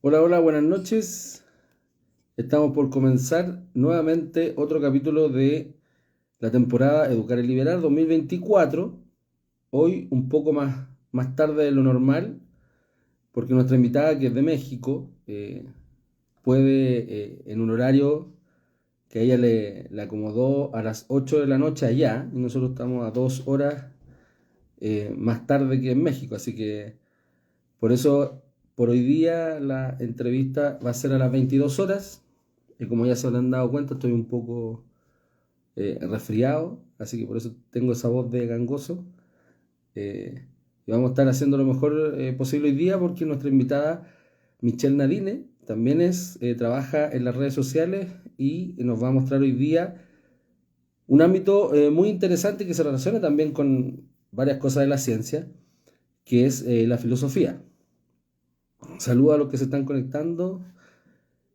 Hola, hola, buenas noches. Estamos por comenzar nuevamente otro capítulo de la temporada Educar y Liberar 2024. Hoy un poco más tarde de lo normal, porque nuestra invitada, que es de México, puede en un horario que a ella le acomodó a las 8 de la noche allá, y nosotros estamos a 2 horas más tarde que en México, así que por eso, por hoy día, la entrevista va a ser a las 22 horas. Y como ya se habrán dado cuenta, estoy un poco resfriado, así que por eso tengo esa voz de gangoso. Eh, y vamos a estar haciendo lo mejor posible hoy día porque nuestra invitada, Michelle Nadine, también trabaja en las redes sociales y nos va a mostrar hoy día un ámbito muy interesante que se relaciona también con varias cosas de la ciencia, que es la filosofía. Saludos a los que se están conectando.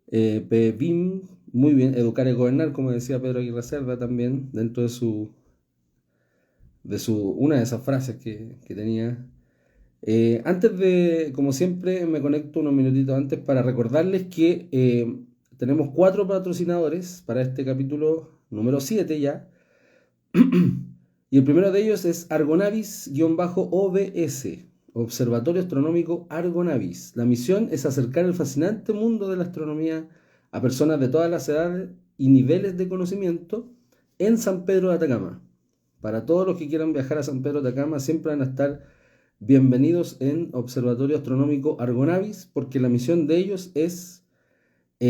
PBIM, muy bien, educar y gobernar, como decía Pedro Aguirre Cerda también, dentro una de esas frases que tenía. Antes de, como siempre, me conecto unos minutitos antes para recordarles que tenemos 4 patrocinadores para este capítulo número 7 ya. Y el primero de ellos es Argonavis-OBS, Observatorio Astronómico Argonavis. La misión es acercar el fascinante mundo de la astronomía a personas de todas las edades y niveles de conocimiento en San Pedro de Atacama. Para todos los que quieran viajar a San Pedro de Atacama, siempre van a estar bienvenidos en Observatorio Astronómico Argonavis, porque la misión de ellos es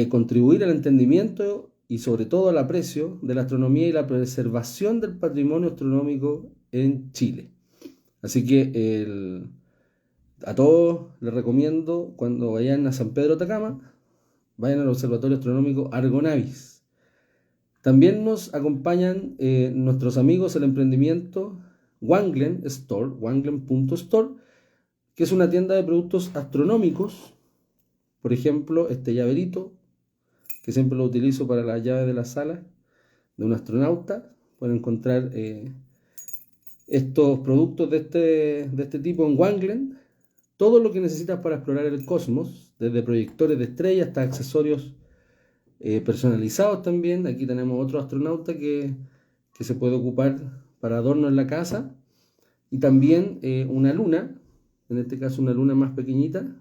contribuir al entendimiento y sobre todo al aprecio de la astronomía y la preservación del patrimonio astronómico en Chile. Así que a todos les recomiendo, cuando vayan a San Pedro de Atacama, vayan al Observatorio Astronómico Argonavis. También nos acompañan nuestros amigos del emprendimiento Wanglen Store, wanglen.store, que es una tienda de productos astronómicos. Por ejemplo, este llaverito, que siempre lo utilizo para las llaves de la sala de un astronauta. Pueden encontrar estos productos de este tipo en Wanglen. Todo lo que necesitas para explorar el cosmos, desde proyectores de estrellas hasta accesorios personalizados también. Aquí tenemos otro astronauta que se puede ocupar para adorno en la casa. Y también una luna, en este caso una luna más pequeñita,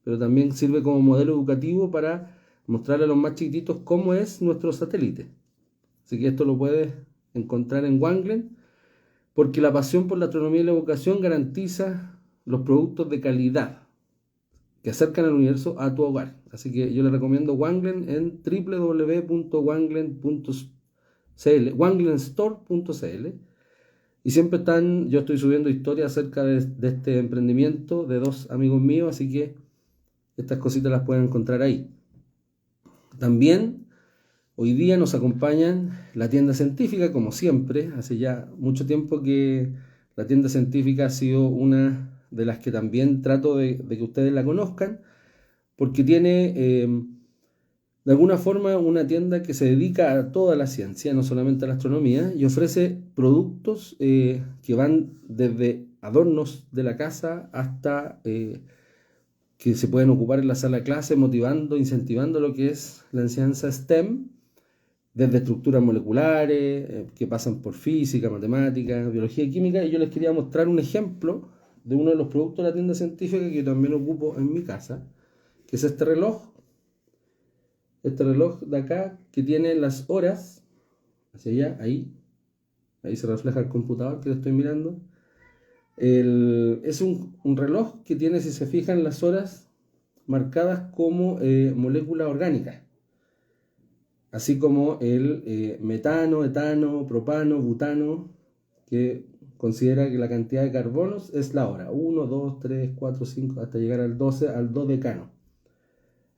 pero también sirve como modelo educativo para mostrarle a los más chiquititos cómo es nuestro satélite. Así que esto lo puedes encontrar en Wanglen, porque la pasión por la astronomía y la educación garantiza los productos de calidad que acercan al universo a tu hogar. Así que yo les recomiendo Wanglen en www.wanglenstore.cl. Y siempre yo estoy subiendo historias acerca de este emprendimiento de 2 amigos míos, así que estas cositas las pueden encontrar ahí. También hoy día nos acompañan la tienda científica, como siempre. Hace ya mucho tiempo que la tienda científica ha sido una de las que también trato de que ustedes la conozcan, porque tiene de alguna forma una tienda que se dedica a toda la ciencia, no solamente a la astronomía, y ofrece productos que van desde adornos de la casa hasta que se pueden ocupar en la sala de clase, motivando, incentivando lo que es la enseñanza STEM, desde estructuras moleculares, que pasan por física, matemática, biología y química. Y yo les quería mostrar un ejemplo de uno de los productos de la tienda científica que yo también ocupo en mi casa, que es este reloj. Este reloj de acá, que tiene las horas hacia allá, ahí se refleja el computador que lo estoy mirando. Es un reloj que tiene, si se fijan, las horas marcadas como moléculas orgánicas, así como el metano, etano, propano, butano, que considera que la cantidad de carbonos es la hora: 1, 2, 3, 4, 5, hasta llegar al 12, al dodecano.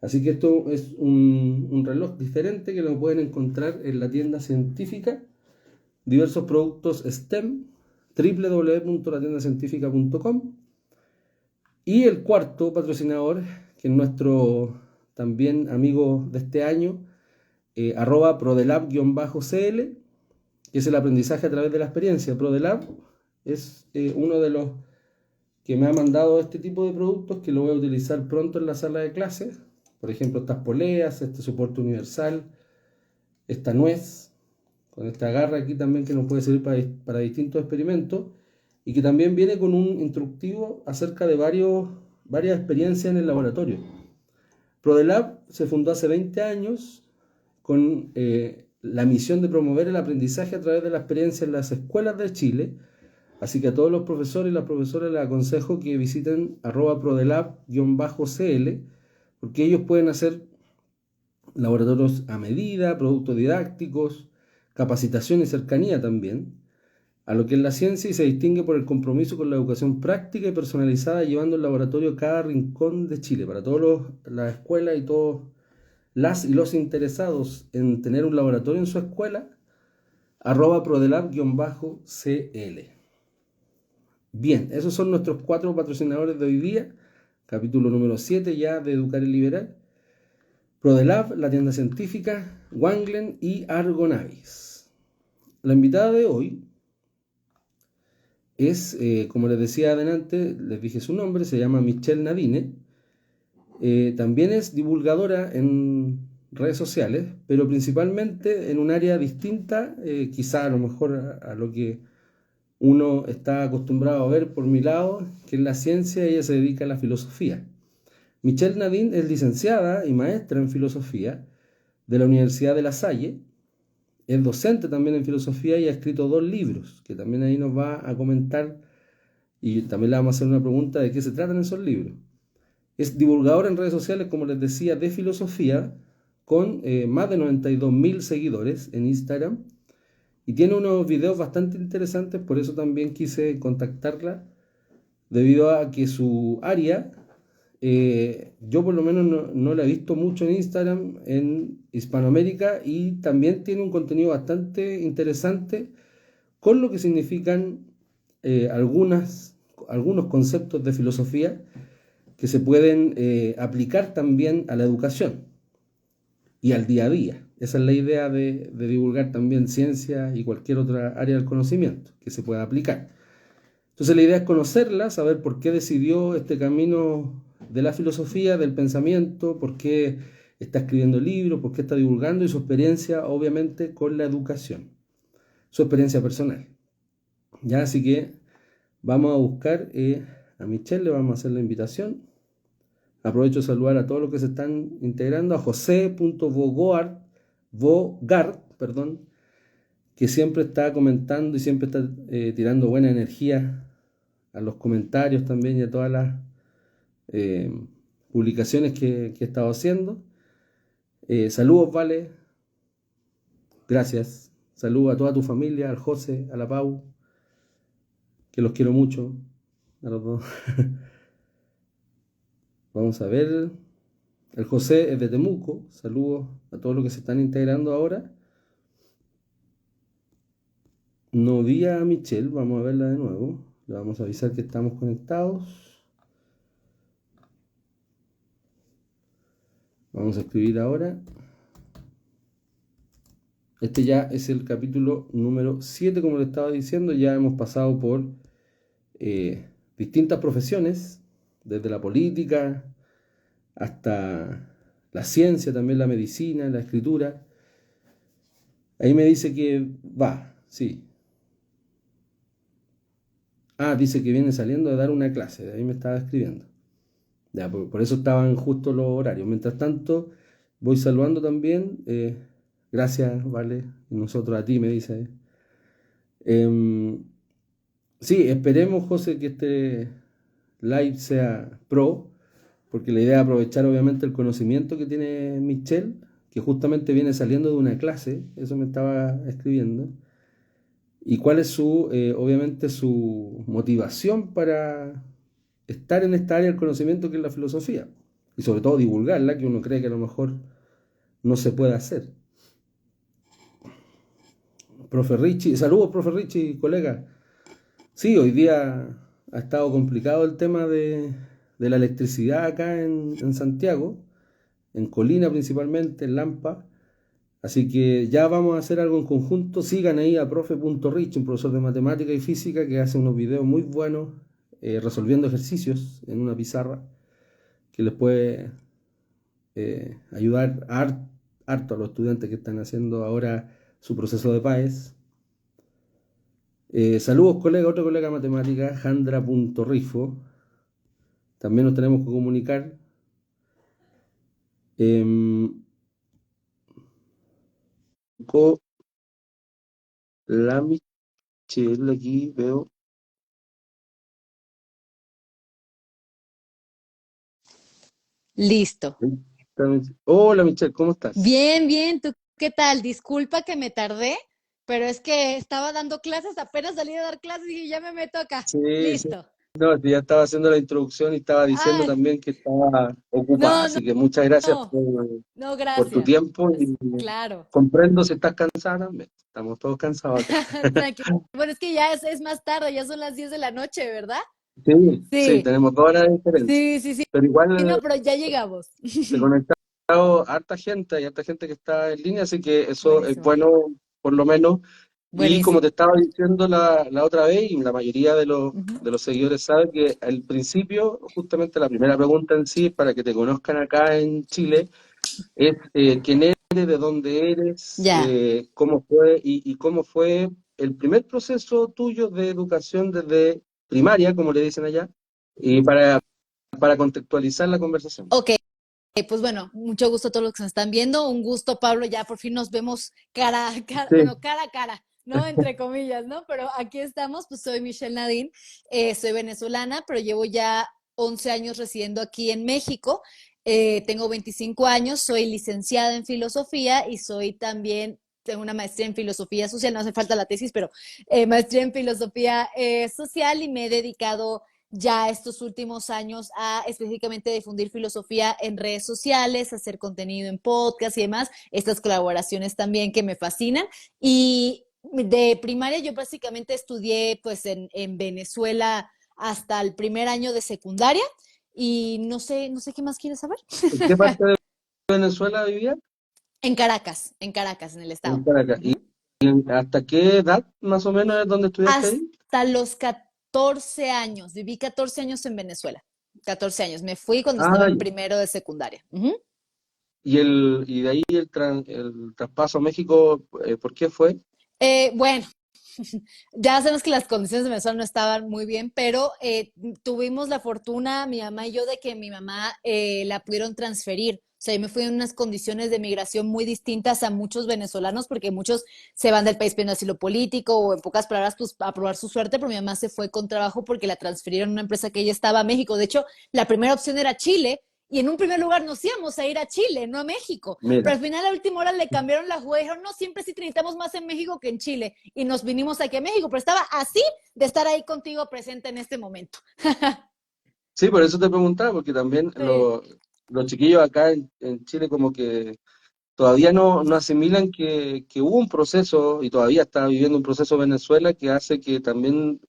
Así que esto es un reloj diferente que lo pueden encontrar en la tienda científica. Diversos productos STEM, www.latiendacientifica.com. Y el cuarto patrocinador, que es nuestro también amigo de este año, @prodelab_cl, que es el aprendizaje a través de la experiencia. Prodelab es uno de los que me ha mandado este tipo de productos, que lo voy a utilizar pronto en la sala de clases, por ejemplo, estas poleas, este soporte universal, esta nuez, con esta garra aquí también que nos puede servir para distintos experimentos, y que también viene con un instructivo acerca de varias experiencias en el laboratorio. ProDelab se fundó hace 20 años con la misión de promover el aprendizaje a través de la experiencia en las escuelas de Chile. Así que a todos los profesores y las profesoras les aconsejo que visiten @prodelab_cl, porque ellos pueden hacer laboratorios a medida, productos didácticos, capacitación y cercanía también a lo que es la ciencia, y se distingue por el compromiso con la educación práctica y personalizada, llevando el laboratorio a cada rincón de Chile, para todas las escuelas y todos las y los interesados en tener un laboratorio en su escuela, @prodelab_cl. Bien, esos son nuestros 4 patrocinadores de hoy día, capítulo número 7 ya de Educar y Liberar: ProDelab, la tienda científica, Wanglen y Argonavis. La invitada de hoy es, como les decía adelante, les dije su nombre, se llama Michelle Nadine. También es divulgadora en redes sociales, pero principalmente en un área distinta, quizá a lo mejor a lo que uno está acostumbrado a ver por mi lado, que es la ciencia. Ella se dedica a la filosofía. Michelle Nadine es licenciada y maestra en filosofía de la Universidad de La Salle. Es docente también en filosofía y ha escrito 2 libros, que también ahí nos va a comentar, y también le vamos a hacer una pregunta de qué se tratan esos libros. Es divulgadora en redes sociales, como les decía, de filosofía, con más de 92.000 seguidores en Instagram, y tiene unos videos bastante interesantes. Por eso también quise contactarla, debido a que su área, yo por lo menos no la he visto mucho en Instagram en Hispanoamérica, y también tiene un contenido bastante interesante con lo que significan algunos conceptos de filosofía que se pueden aplicar también a la educación y al día a día. Esa es la idea de divulgar también ciencia y cualquier otra área del conocimiento que se pueda aplicar. Entonces la idea es conocerla, saber por qué decidió este camino de la filosofía, del pensamiento, por qué está escribiendo libros, por qué está divulgando, y su experiencia obviamente con la educación, su experiencia personal. Ya, así que vamos a buscar a Michelle, le vamos a hacer la invitación. Aprovecho de saludar a todos los que se están integrando, a José.Bogart, que siempre está comentando y siempre está tirando buena energía a los comentarios también y a todas las publicaciones que he estado haciendo. Saludos, Vale. Gracias. Saludos a toda tu familia, al José, a la Pau, que los quiero mucho, a los dos. Vamos a ver. El José es de Temuco. Saludos a todos los que se están integrando ahora. No vi a Michelle, vamos a verla de nuevo. Le vamos a avisar que estamos conectados. Vamos a escribir ahora. Este ya es el capítulo número 7, como le estaba diciendo. Ya hemos pasado por distintas profesiones, desde la política hasta la ciencia, también la medicina, la escritura. Ahí me dice que va, sí. Dice que viene saliendo de dar una clase, de ahí me estaba escribiendo. Ya, por eso estaban justo los horarios. Mientras tanto, voy saludando también. Gracias, Vale. Y nosotros a ti, me dice. Sí, esperemos, José, que este live sea pro, porque la idea es aprovechar obviamente el conocimiento que tiene Michelle, que justamente viene saliendo de una clase, eso me estaba escribiendo, y cuál es obviamente su motivación para estar en esta área del conocimiento que es la filosofía, y sobre todo divulgarla, que uno cree que a lo mejor no se puede hacer. Profe Richie, saludos, profe Richie, colega. Sí, hoy día ha estado complicado el tema de la electricidad acá en Santiago, en Colina principalmente, en Lampa. Así que ya vamos a hacer algo en conjunto. Sigan ahí a profe.rich, un profesor de matemática y física que hace unos videos muy buenos resolviendo ejercicios en una pizarra que les puede ayudar harto a los estudiantes que están haciendo ahora su proceso de PAES. Saludos, colega, otro colega de matemática, Jandra.rifo. También nos tenemos que comunicar. Em, con la Michelle, aquí veo. Listo. Hola Michelle, ¿cómo estás? Bien, bien, ¿tú qué tal? Disculpa que me tardé, pero es que estaba dando clases, apenas salí de dar clases y dije, ya me meto acá. Sí, sí. Listo. No, ya estaba haciendo la introducción y estaba diciendo Ay, también que estaba ocupada, no, no, así que muchas gracias no, no, por tu gracias. tiempo y Claro. comprendo si estás cansada también. Estamos todos cansados acá. Tranquilo. Bueno, es que ya es más tarde, ya son las 10 de la noche, ¿verdad? Sí, sí, Sí, tenemos 2 horas de diferencia, sí, sí, sí. pero Sí, igual no, pero ya llegamos. se conectado harta gente, hay harta gente que está en línea, así que eso es Buenísimo, bueno por lo menos. Y como te buenísimo. estaba diciendo la otra vez, y la mayoría Ujú. de los seguidores saben que al principio, justamente la primera pregunta en sí, para que te conozcan acá en Chile, es quién eres, de dónde eres, Ya. cómo fue y cómo fue el primer proceso tuyo de educación desde primaria, como le dicen allá, y para contextualizar la conversación. Ok. Pues bueno, mucho gusto a todos los que nos están viendo. Un gusto, Pablo. Ya por fin nos vemos cara a cara, Sí, bueno, cara a cara, ¿no? Entre comillas, ¿no? Pero aquí estamos, pues soy Michelle Nadine, soy venezolana, pero llevo ya 11 años residiendo aquí en México. Tengo 25 años, soy licenciada en filosofía y soy también, tengo una maestría en filosofía social, no hace falta la tesis, pero maestría en filosofía social y me he dedicado ya estos últimos años a específicamente difundir filosofía en redes sociales, hacer contenido en podcast y demás, estas colaboraciones también que me fascinan. Y de primaria yo básicamente estudié pues en Venezuela hasta el primer año de secundaria y no sé qué más quieres saber. ¿en qué parte de Venezuela vivía? En Caracas, en el En estado. Caracas. Uh ¿Y -huh. hasta qué edad más o menos es donde estudiaste ahí? Hasta los 14 años, viví 14 años en Venezuela. 14 años, me fui cuando estaba Ah, en ya. primero de secundaria. Uh -huh. Y de ahí el traspaso a México, ¿por qué fue? Bueno, ya sabemos que las condiciones de Venezuela no estaban muy bien, pero tuvimos la fortuna, mi mamá y yo, de que mi mamá la pudieron transferir. O sea, yo me fui en unas condiciones de migración muy distintas a muchos venezolanos, porque muchos se van del país pidiendo asilo político o en pocas palabras, pues a probar su suerte, pero mi mamá se fue con trabajo porque la transfirieron a una empresa que ella estaba a México. De hecho, la primera opción era Chile, y en un primer lugar nos íbamos a ir a Chile, no a México. Pero Mira, al final, a última hora, le cambiaron la jugada y dijeron, no, siempre sí necesitamos más en México que en Chile. Y nos vinimos aquí a México, pero estaba así de estar ahí contigo presente en este momento. sí, por eso te preguntaba, porque también Sí, los chiquillos acá en Chile como que todavía no asimilan que hubo un proceso y todavía está viviendo un proceso Venezuela que hace que también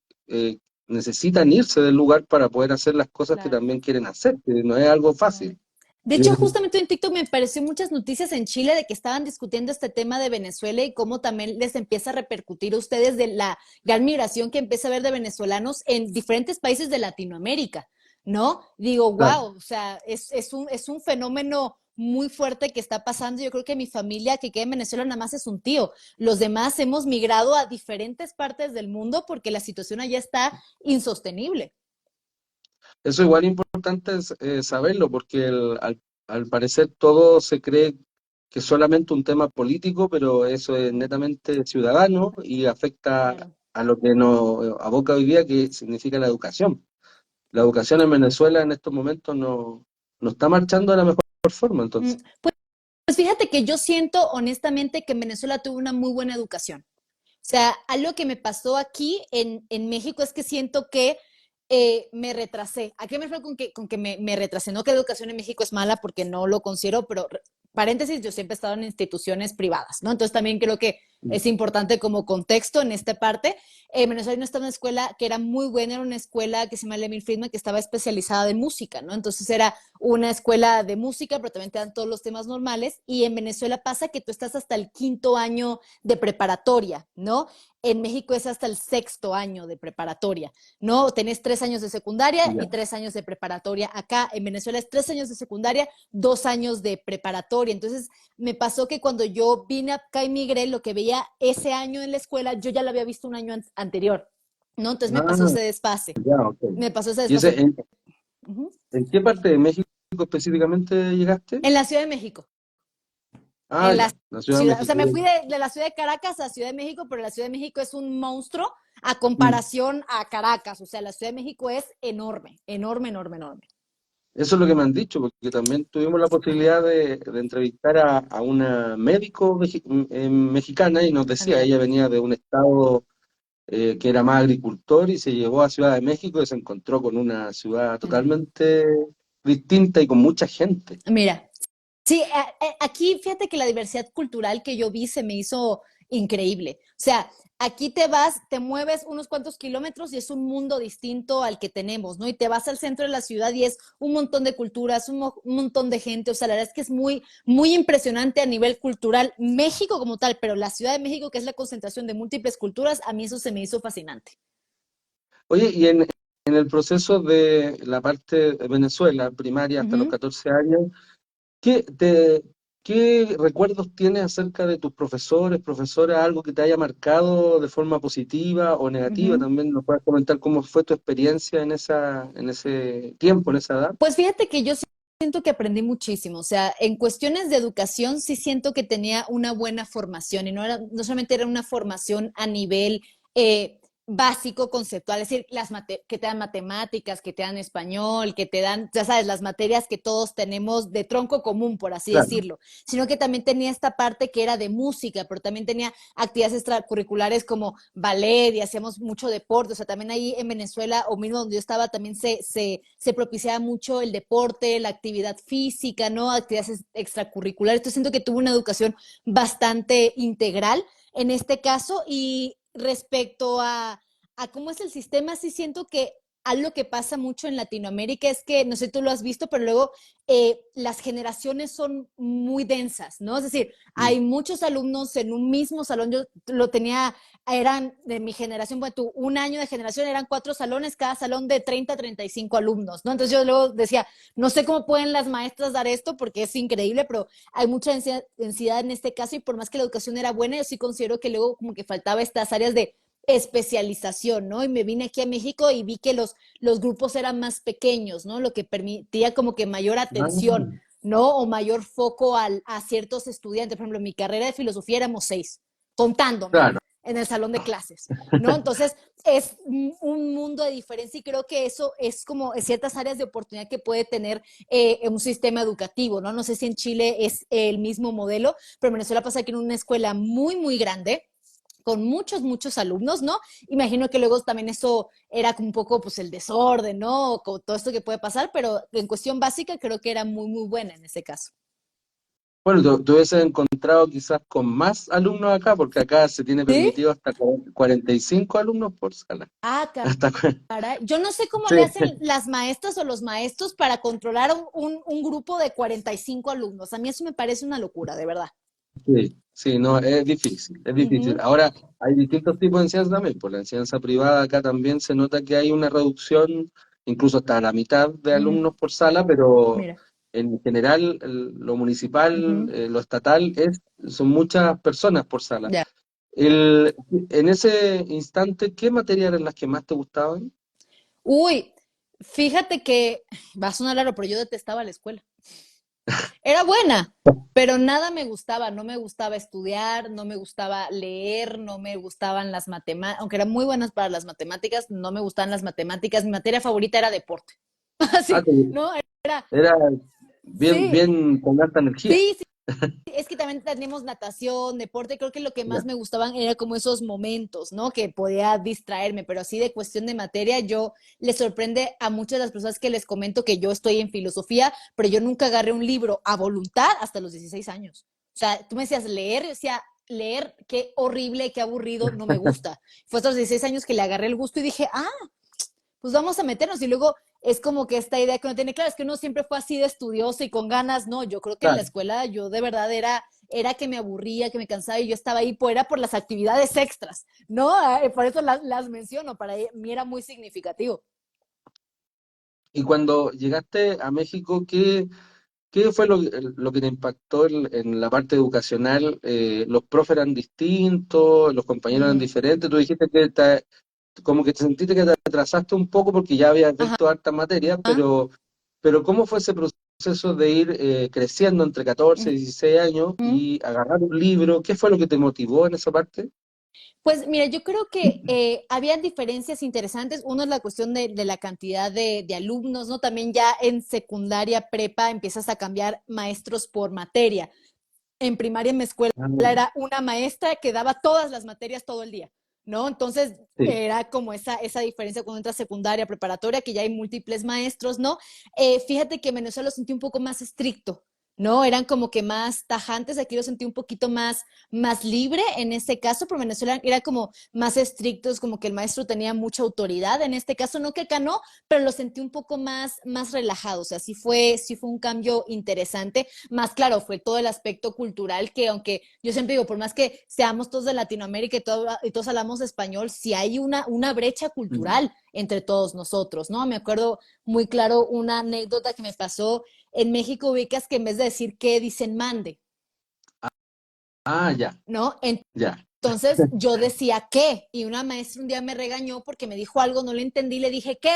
necesitan irse del lugar para poder hacer las cosas que claro, también quieren hacer, que no es algo claro. fácil. De Eh, hecho, justamente en TikTok me pareció muchas noticias en Chile de que estaban discutiendo este tema de Venezuela y cómo también les empieza a repercutir a ustedes de la gran migración que empieza a haber de venezolanos en diferentes países de Latinoamérica, ¿no? Digo, claro. wow, o sea, es un fenómeno muy fuerte que está pasando. Yo creo que mi familia que queda en Venezuela nada más es un tío. Los demás hemos migrado a diferentes partes del mundo porque la situación allá está insostenible. Eso igual es importante saberlo, porque al parecer todo se cree que es solamente un tema político, pero eso es Ujú, netamente ciudadano y afecta claro. a lo que nos aboca hoy día, que significa la educación. La educación en Venezuela en estos momentos no está marchando de la mejor forma, Mm, entonces. Pues fíjate que yo siento honestamente que en Venezuela tuve una muy buena educación. O sea, algo que me pasó aquí en México es que siento que me retrasé. ¿A qué me refiero con que me retrasé? No que la educación en México es mala porque no lo considero, pero paréntesis, yo siempre he estado en instituciones privadas, ¿no? Entonces también creo que es importante como contexto en esta parte. En Venezuela no estaba una escuela que era muy buena, era una escuela que se llama Emil Friedman, que estaba especializada en música, ¿no? Entonces era una escuela de música, pero también te dan todos los temas normales. Y en Venezuela pasa que tú estás hasta el quinto año de preparatoria, ¿no? En México es hasta el sexto año de preparatoria, ¿no? Tenés 3 años de secundaria y Ya. 3 años de preparatoria. Acá en Venezuela es 3 años de secundaria, 2 años de preparatoria. Entonces me pasó que cuando yo vine acá y migré, lo que veía ese año en la escuela, yo ya lo había visto un año anterior, ¿no? Entonces me pasó Ah, ese desfase. ya, ok. Me pasó ese ¿Y desfase. ese, Uh-huh. en qué parte de México específicamente llegaste? En la Ciudad de México. Ah, En la ya, la Ciudad de ciudad, o sea, México. me fui de la Ciudad de Caracas a Ciudad de México, pero la Ciudad de México es un monstruo a Mm. comparación a Caracas. O sea, la Ciudad de México es enorme, enorme, enorme, enorme. Eso es lo que me han dicho, porque también tuvimos la posibilidad de entrevistar a una médico mexicana y nos Ah, decía, mira. ella venía de un estado que era más agricultor y se llevó a Ciudad de México y se encontró con una ciudad totalmente distinta y con mucha gente. Mira, sí, aquí fíjate que la diversidad cultural que yo vi se me hizo increíble. O sea, aquí te vas, te mueves unos cuantos kilómetros y es un mundo distinto al que tenemos, ¿no? Y te vas al centro de la ciudad y es un montón de culturas, un montón de gente. O sea, la verdad es que es muy, muy impresionante a nivel cultural. México como tal, pero la Ciudad de México, que es la concentración de múltiples culturas, a mí eso se me hizo fascinante. Oye, y en el proceso de la parte de Venezuela, primaria hasta los Ujú, 14 años, ¿qué, te, qué recuerdos tienes acerca de tus profesores, profesoras, algo que te haya marcado de forma positiva o negativa? ujú. También nos puedes comentar cómo fue tu experiencia en ese tiempo, en esa edad. Pues fíjate que yo siento que aprendí muchísimo, o sea, en cuestiones de educación sí siento que tenía una buena formación y no solamente era una formación a nivel básico, conceptual, es decir, que te dan matemáticas, que te dan español, que te dan, ya sabes, las materias que todos tenemos de tronco común, por así Claro, decirlo, sino que también tenía esta parte que era de música, pero también tenía actividades extracurriculares como ballet y hacíamos mucho deporte, o sea, también ahí en Venezuela o mismo donde yo estaba también se propiciaba mucho el deporte, la actividad física, ¿no? Actividades extracurriculares. Entonces siento que tuve una educación bastante integral en este caso y respecto a cómo es el sistema, sí siento que algo que pasa mucho en Latinoamérica es que, no sé, tú lo has visto, pero luego las generaciones son muy densas, ¿no? Es decir, mm, hay muchos alumnos en un mismo salón. Yo lo tenía, eran de mi generación, bueno, tú, un año de generación, eran 4 salones, cada salón de 30 a 35 alumnos, ¿no? Entonces yo luego decía, no sé cómo pueden las maestras dar esto porque es increíble, pero hay mucha densidad en este caso y por más que la educación era buena, yo sí considero que luego como que faltaba estas áreas de especialización, ¿no? Y me vine aquí a México y vi que los grupos eran más pequeños, ¿no? Lo que permitía como que mayor atención, ah, ¿no? O mayor foco a ciertos estudiantes. Por ejemplo, en mi carrera de filosofía éramos 6, contándome claro. en el salón de clases, ¿no? Entonces es un mundo de diferencia y creo que eso es como ciertas áreas de oportunidad que puede tener un sistema educativo, ¿no? No sé si en Chile es el mismo modelo, pero en Venezuela pasa que en una escuela muy, muy grande, con muchos, muchos alumnos, ¿no? Imagino que luego también eso era como un poco pues el desorden, ¿no? Con todo esto que puede pasar, pero en cuestión básica creo que era muy, muy buena en ese caso. Bueno, tú hubieses encontrado quizás con más alumnos acá, porque acá se tiene ¿Sí? permitido hasta 45 alumnos por sala. Ah, Hasta, caray. Yo no sé cómo le sí, hacen las maestras o los maestros para controlar un grupo de 45 alumnos. A mí eso me parece una locura, de verdad. sí, sí, no, es difícil, es difícil. Ujú, Ahora, hay distintos tipos de enseñanza también, por la enseñanza privada acá también se nota que hay una reducción, incluso hasta la mitad de ujú. alumnos por sala, pero Mira. en general lo municipal, Ujú, lo estatal, son muchas personas por sala. ya. En ese instante, ¿qué materias eran las que más te gustaban? Uy, fíjate que va a sonar raro, pero yo detestaba la escuela. Era buena, pero nada me gustaba. No me gustaba estudiar, no me gustaba leer, no me gustaban las matemáticas, aunque eran muy buenas para las matemáticas, no me gustaban las matemáticas. Mi materia favorita era deporte. Ah, Así, ¿no? Era, era bien, sí, bien con alta energía. sí, sí. Es que también tenemos natación, deporte, creo que lo que más Ya. me gustaban era como esos momentos, ¿no? Que podía distraerme, pero así de cuestión de materia, yo les sorprende a muchas de las personas que les comento que yo estoy en filosofía, pero yo nunca agarré un libro a voluntad hasta los 16 años. O sea, tú me decías leer, yo decía, leer, qué horrible, qué aburrido, no me gusta. Fue hasta los 16 años que le agarré el gusto y dije, pues vamos a meternos. Y luego es como que esta idea que uno tiene, claro, es que uno siempre fue así de estudioso y con ganas, no, yo creo que en la Claro. escuela yo de verdad era que me aburría, que me cansaba y yo estaba ahí, pues era por las actividades extras, ¿no? Por eso las menciono, para mí era muy significativo. Y cuando llegaste a México, ¿qué fue lo que te impactó en la parte educacional? ¿Los profes eran distintos? ¿Los compañeros eran Mm, diferentes? Tú dijiste que como que te sentiste que te atrasaste un poco porque ya habías ajá. visto harta materia, pero ¿cómo fue ese proceso de ir creciendo entre 14 y 16 años Ujú. y agarrar un libro? ¿Qué fue lo que te motivó en esa parte? Pues mira, yo creo que había diferencias interesantes. Uno es la cuestión de la cantidad de alumnos, ¿no? También ya en secundaria, prepa, empiezas a cambiar maestros por materia. En primaria en mi escuela Ah, era una maestra que daba todas las materias todo el día, ¿no? Entonces sí. era como esa diferencia cuando entras secundaria, preparatoria, que ya hay múltiples maestros, ¿no? Fíjate que en Venezuela lo sentí un poco más estricto, ¿no? Eran como que más tajantes, aquí lo sentí un poquito más libre en este caso, pero en Venezuela era como más estrictos, como que el maestro tenía mucha autoridad, en este caso no que acá no, pero lo sentí un poco más relajado, o sea, sí fue un cambio interesante, más claro, fue todo el aspecto cultural que aunque yo siempre digo, por más que seamos todos de Latinoamérica y todos hablamos español, sí hay una brecha Mm. cultural entre todos nosotros, ¿no? Me acuerdo muy claro una anécdota que me pasó en México, ubicas que en vez de decir qué, dicen mande, Ah, ya, ¿no? ya. Entonces yo decía qué, y una maestra un día me regañó porque me dijo algo, no le entendí, le dije qué,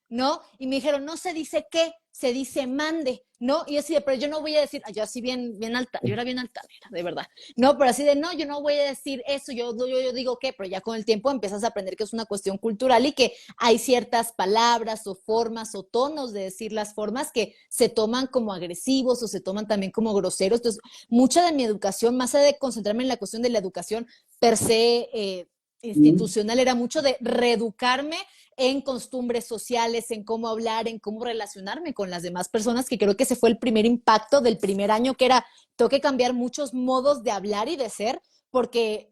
¿no? Y me dijeron, no se dice qué, se dice mande, ¿no? Y así de, pero yo no voy a decir, yo así bien alta, yo era bien altanera, de verdad, no, pero así de, no, yo no voy a decir eso, yo digo qué, pero ya con el tiempo empiezas a aprender que es una cuestión cultural y que hay ciertas palabras o formas o tonos de decir las formas que se toman como agresivos o se toman también como groseros, entonces mucha de mi educación, más allá de concentrarme en la cuestión de la educación, per se Mm. institucional, era mucho de reeducarme en costumbres sociales, en cómo hablar, en cómo relacionarme con las demás personas, que creo que ese fue el primer impacto del primer año, que era, tengo que cambiar muchos modos de hablar y de ser, porque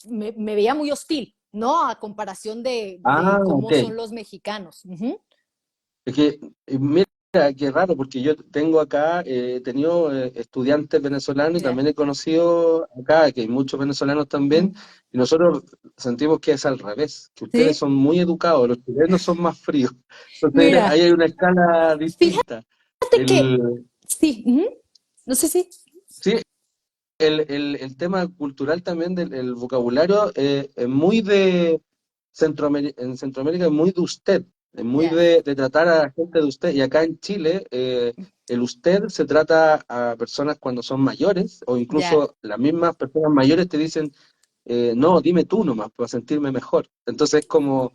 me veía muy hostil, ¿no? A comparación Ah, de ok. cómo son los mexicanos. Uh -huh. Es que, mira, qué raro, porque yo tengo acá, he tenido estudiantes venezolanos y Yeah. también he conocido acá que hay muchos venezolanos también, Mm. y nosotros sentimos que es al revés, que ustedes Sí, son muy educados, los chilenos son más fríos. Entonces mira, ahí hay una escala fíjate distinta. que El, sí, uh -huh. No sé si. sí, el tema cultural también del el vocabulario es muy de en Centroamérica es muy de usted, es muy Ya, de tratar a la gente de usted. Y acá en Chile, el usted se trata a personas cuando son mayores, o ya, incluso las mismas personas mayores te dicen, no, dime tú nomás, para sentirme mejor. Entonces, como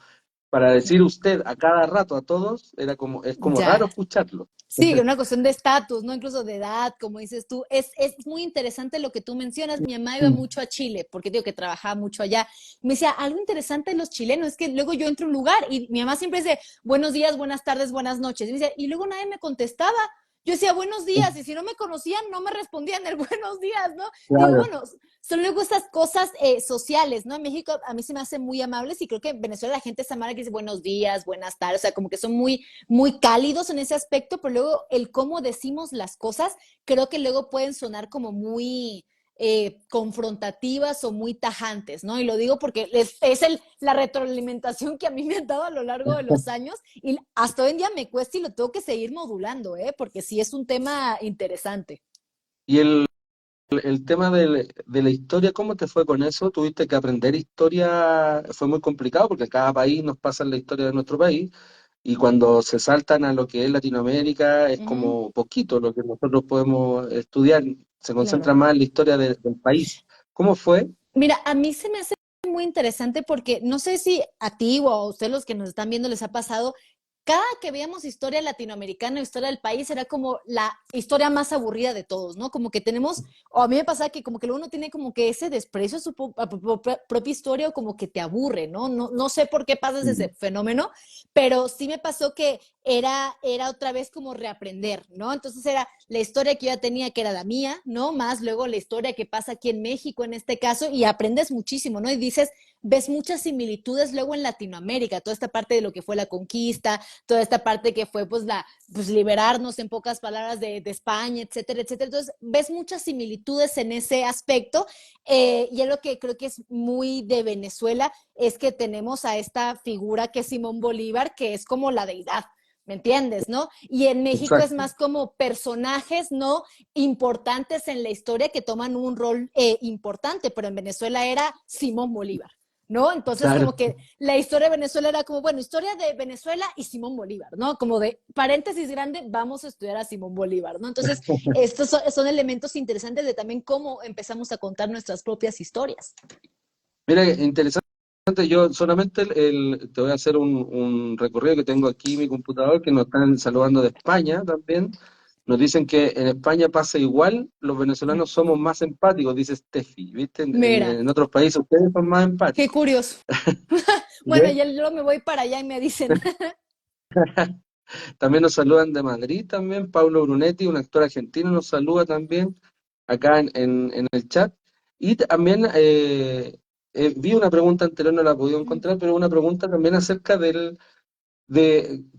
para decir usted a cada rato a todos, es como raro ya. escucharlo. Sí, una cuestión de estatus, ¿no? Incluso de edad, como dices tú. Es muy interesante lo que tú mencionas. Mi mamá iba Mm. mucho a Chile, porque digo que trabajaba mucho allá. Me decía, algo interesante de los chilenos es que luego yo entro a un lugar y mi mamá siempre dice, buenos días, buenas tardes, buenas noches. Y me decía, y luego nadie me contestaba. Yo decía, buenos días, y si no me conocían, no me respondían el buenos días, ¿no? Digo, Claro. bueno, son luego estas cosas sociales, ¿no? En México a mí se me hacen muy amables y creo que en Venezuela la gente es amable que dice buenos días, buenas tardes, o sea, como que son muy cálidos en ese aspecto, pero luego el cómo decimos las cosas, creo que luego pueden sonar como muy confrontativas o muy tajantes, ¿no? Y lo digo porque la retroalimentación que a mí me han dado a lo largo de los años y hasta hoy en día me cuesta y lo tengo que seguir modulando, ¿eh? Porque sí es un tema interesante. Y el tema de la historia, ¿cómo te fue con eso? ¿Tuviste que aprender historia? Fue muy complicado porque cada país nos pasa la historia de nuestro país y cuando se saltan a lo que es Latinoamérica es Uh -huh. como poquito lo que nosotros podemos estudiar, se concentra Claro. más en la historia del país. ¿Cómo fue? Mira, a mí se me hace muy interesante porque no sé si a ti o a ustedes los que nos están viendo les ha pasado, cada que veíamos historia latinoamericana, historia del país, era como la historia más aburrida de todos, ¿no? Como que tenemos, o a mí me pasa que como que uno tiene como que ese desprecio a su propia historia o como que te aburre, ¿no? No sé por qué pasa ese Mm. fenómeno, pero sí me pasó que era otra vez como reaprender, ¿no? Entonces era la historia que yo ya tenía, que era la mía, ¿no? Más luego la historia que pasa aquí en México en este caso, y aprendes muchísimo, ¿no? Y dices, ves muchas similitudes luego en Latinoamérica, toda esta parte de lo que fue la conquista, toda esta parte que fue pues liberarnos en pocas palabras de España, etcétera, etcétera. Entonces ves muchas similitudes en ese aspecto, y es lo que creo que es muy de Venezuela, es que tenemos a esta figura que es Simón Bolívar, que es como la deidad, ¿me entiendes, no? Y en México es Exacto, más como personajes, ¿no? Importantes en la historia que toman un rol importante, pero en Venezuela era Simón Bolívar, ¿no? Entonces claro. como que la historia de Venezuela era como, bueno, historia de Venezuela y Simón Bolívar, ¿no? Como de paréntesis grande, vamos a estudiar a Simón Bolívar, ¿no? Entonces estos son elementos interesantes de también cómo empezamos a contar nuestras propias historias. Mira, interesante. Yo solamente te voy a hacer un recorrido que tengo aquí en mi computador, que nos están saludando de España también. Nos dicen que en España pasa igual, los venezolanos somos más empáticos, dice Steffi, ¿viste? Mira, En otros países ustedes son más qué empáticos. curioso. Bueno, ¿Ves? yo me voy para allá y me dicen. También nos saludan de Madrid también, Paulo Brunetti, un actor argentino, nos saluda también acá en el chat. Y también vi una pregunta anterior, no la he podido encontrar, pero una pregunta también acerca de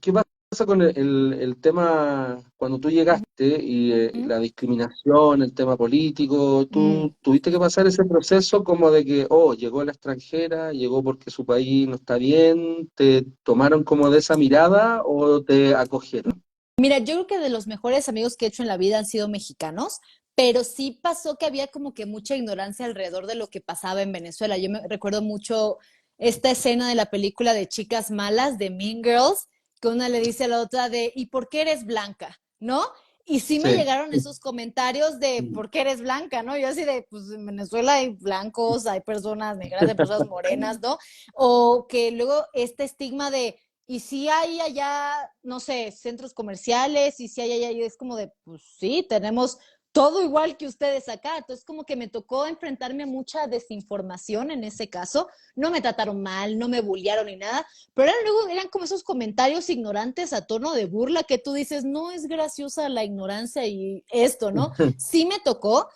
qué pasa con el tema cuando tú llegaste y la discriminación, el tema político. Mm. Tú tuviste que pasar ese proceso como de que, oh, llegó la extranjera, llegó porque su país no está bien, ¿te tomaron como de esa mirada o te acogieron? Mira, yo creo que de los mejores amigos que he hecho en la vida han sido mexicanos, pero sí pasó que había como que mucha ignorancia alrededor de lo que pasaba en Venezuela. Yo me recuerdo mucho esta escena de la película de Chicas Malas, de Mean Girls, que una le dice a la otra de, ¿y por qué eres blanca? ¿No? Y sí me Sí. llegaron esos comentarios de, Mm. ¿por qué eres blanca? ¿No? Yo así de, pues en Venezuela hay blancos, hay personas negras, hay personas morenas, ¿no? O que luego este estigma de, y si hay allá, no sé, centros comerciales, y si hay allá, y es como de, pues sí, tenemos todo igual que ustedes acá. Entonces, como que me tocó enfrentarme a mucha desinformación en ese caso. No me trataron mal, no me bullearon ni nada, pero luego eran como esos comentarios ignorantes a tono de burla que tú dices, no es graciosa la ignorancia y esto, ¿no? Sí me tocó.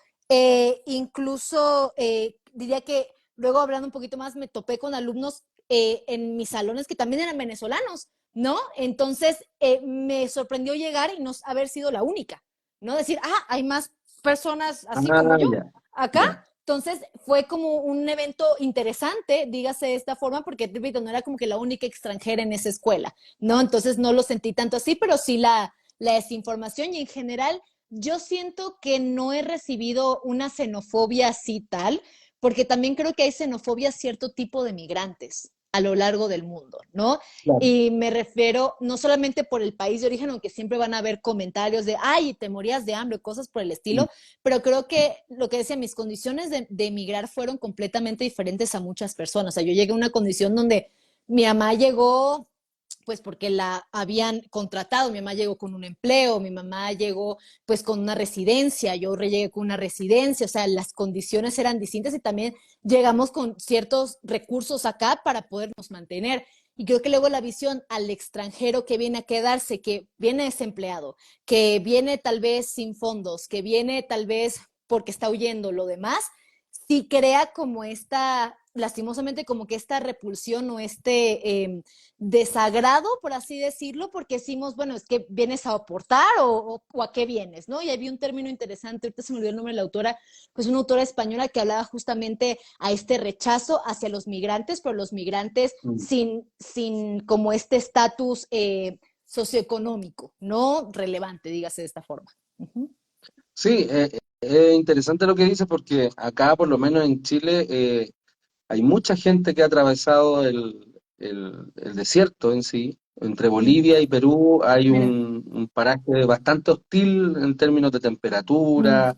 Incluso diría que luego hablando un poquito más, me topé con alumnos en mis salones que también eran venezolanos, ¿no? Entonces me sorprendió llegar y no haber sido la única, ¿no? Decir, hay más personas así como Ah, yo ya, acá. ya. Entonces fue como un evento interesante, dígase de esta forma, porque repito, no era como que la única extranjera en esa escuela, ¿no? Entonces no lo sentí tanto así, pero sí la desinformación y en general yo siento que no he recibido una xenofobia así tal, porque también creo que hay xenofobia a cierto tipo de migrantes a lo largo del mundo, ¿no? Claro. Y me refiero no solamente por el país de origen, aunque siempre van a haber comentarios de, ay, te morías de hambre, cosas por el Mm. estilo, pero creo que lo que decía, mis condiciones de emigrar fueron completamente diferentes a muchas personas. O sea, yo llegué a una condición donde mi mamá llegó pues porque la habían contratado, mi mamá llegó con un empleo, mi mamá llegó pues con una residencia, yo llegué con una residencia, o sea, las condiciones eran distintas y también llegamos con ciertos recursos acá para podernos mantener. Y creo que luego la visión al extranjero que viene a quedarse, que viene desempleado, que viene tal vez sin fondos, que viene tal vez porque está huyendo, lo demás, sí crea como esta, lastimosamente, como que esta repulsión o desagrado, por así decirlo, porque decimos, bueno, es que vienes a aportar o a qué vienes, ¿no? Y había un término interesante, ahorita se me olvidó el nombre de la autora, pues una autora española que hablaba justamente a este rechazo hacia los migrantes, pero los migrantes Mm. sin como este estatus socioeconómico, no relevante, dígase de esta forma. Uh -huh. Sí, es interesante lo que dices porque acá, por lo menos en Chile, hay mucha gente que ha atravesado el desierto en sí. Entre Mm, Bolivia y Perú hay mira. un paraje bastante hostil en términos de Mm, temperatura,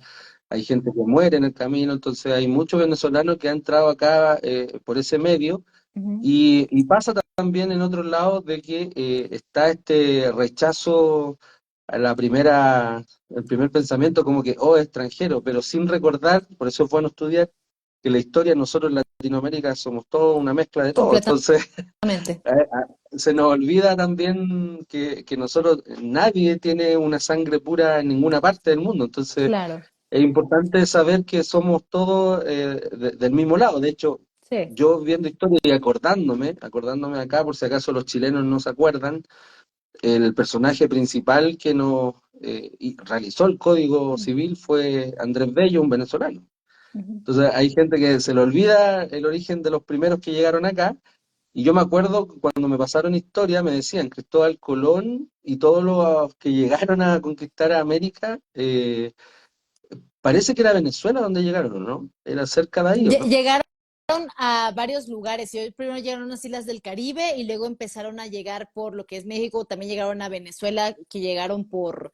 hay gente que muere en el camino, entonces hay muchos venezolanos que han entrado acá por ese medio. uh -huh. Y pasa también en otros lados de que está este rechazo a el primer pensamiento como que, oh, extranjero, pero sin recordar, por eso es bueno estudiar, que la historia nosotros en Latinoamérica somos todos una mezcla de todo. Completamente. Entonces, se nos olvida también que nosotros, nadie tiene una sangre pura en ninguna parte del mundo, entonces Claro, es importante saber que somos todos del mismo lado. De hecho, sí. yo viendo historia y acordándome acá, por si acaso los chilenos no se acuerdan, el personaje principal que nos realizó el Código Civil fue Andrés Bello, un venezolano. Ujú. Entonces hay gente que se le olvida el origen de los primeros que llegaron acá. Y yo me acuerdo que cuando me pasaron historia, me decían Cristóbal Colón y todos los que llegaron a conquistar a América, parece que era Venezuela donde llegaron, ¿no? Era cerca de ahí, ¿o no? Llegaron a varios lugares. Y hoy primero llegaron a unas islas del Caribe y luego empezaron a llegar por lo que es México. También llegaron a Venezuela, que llegaron por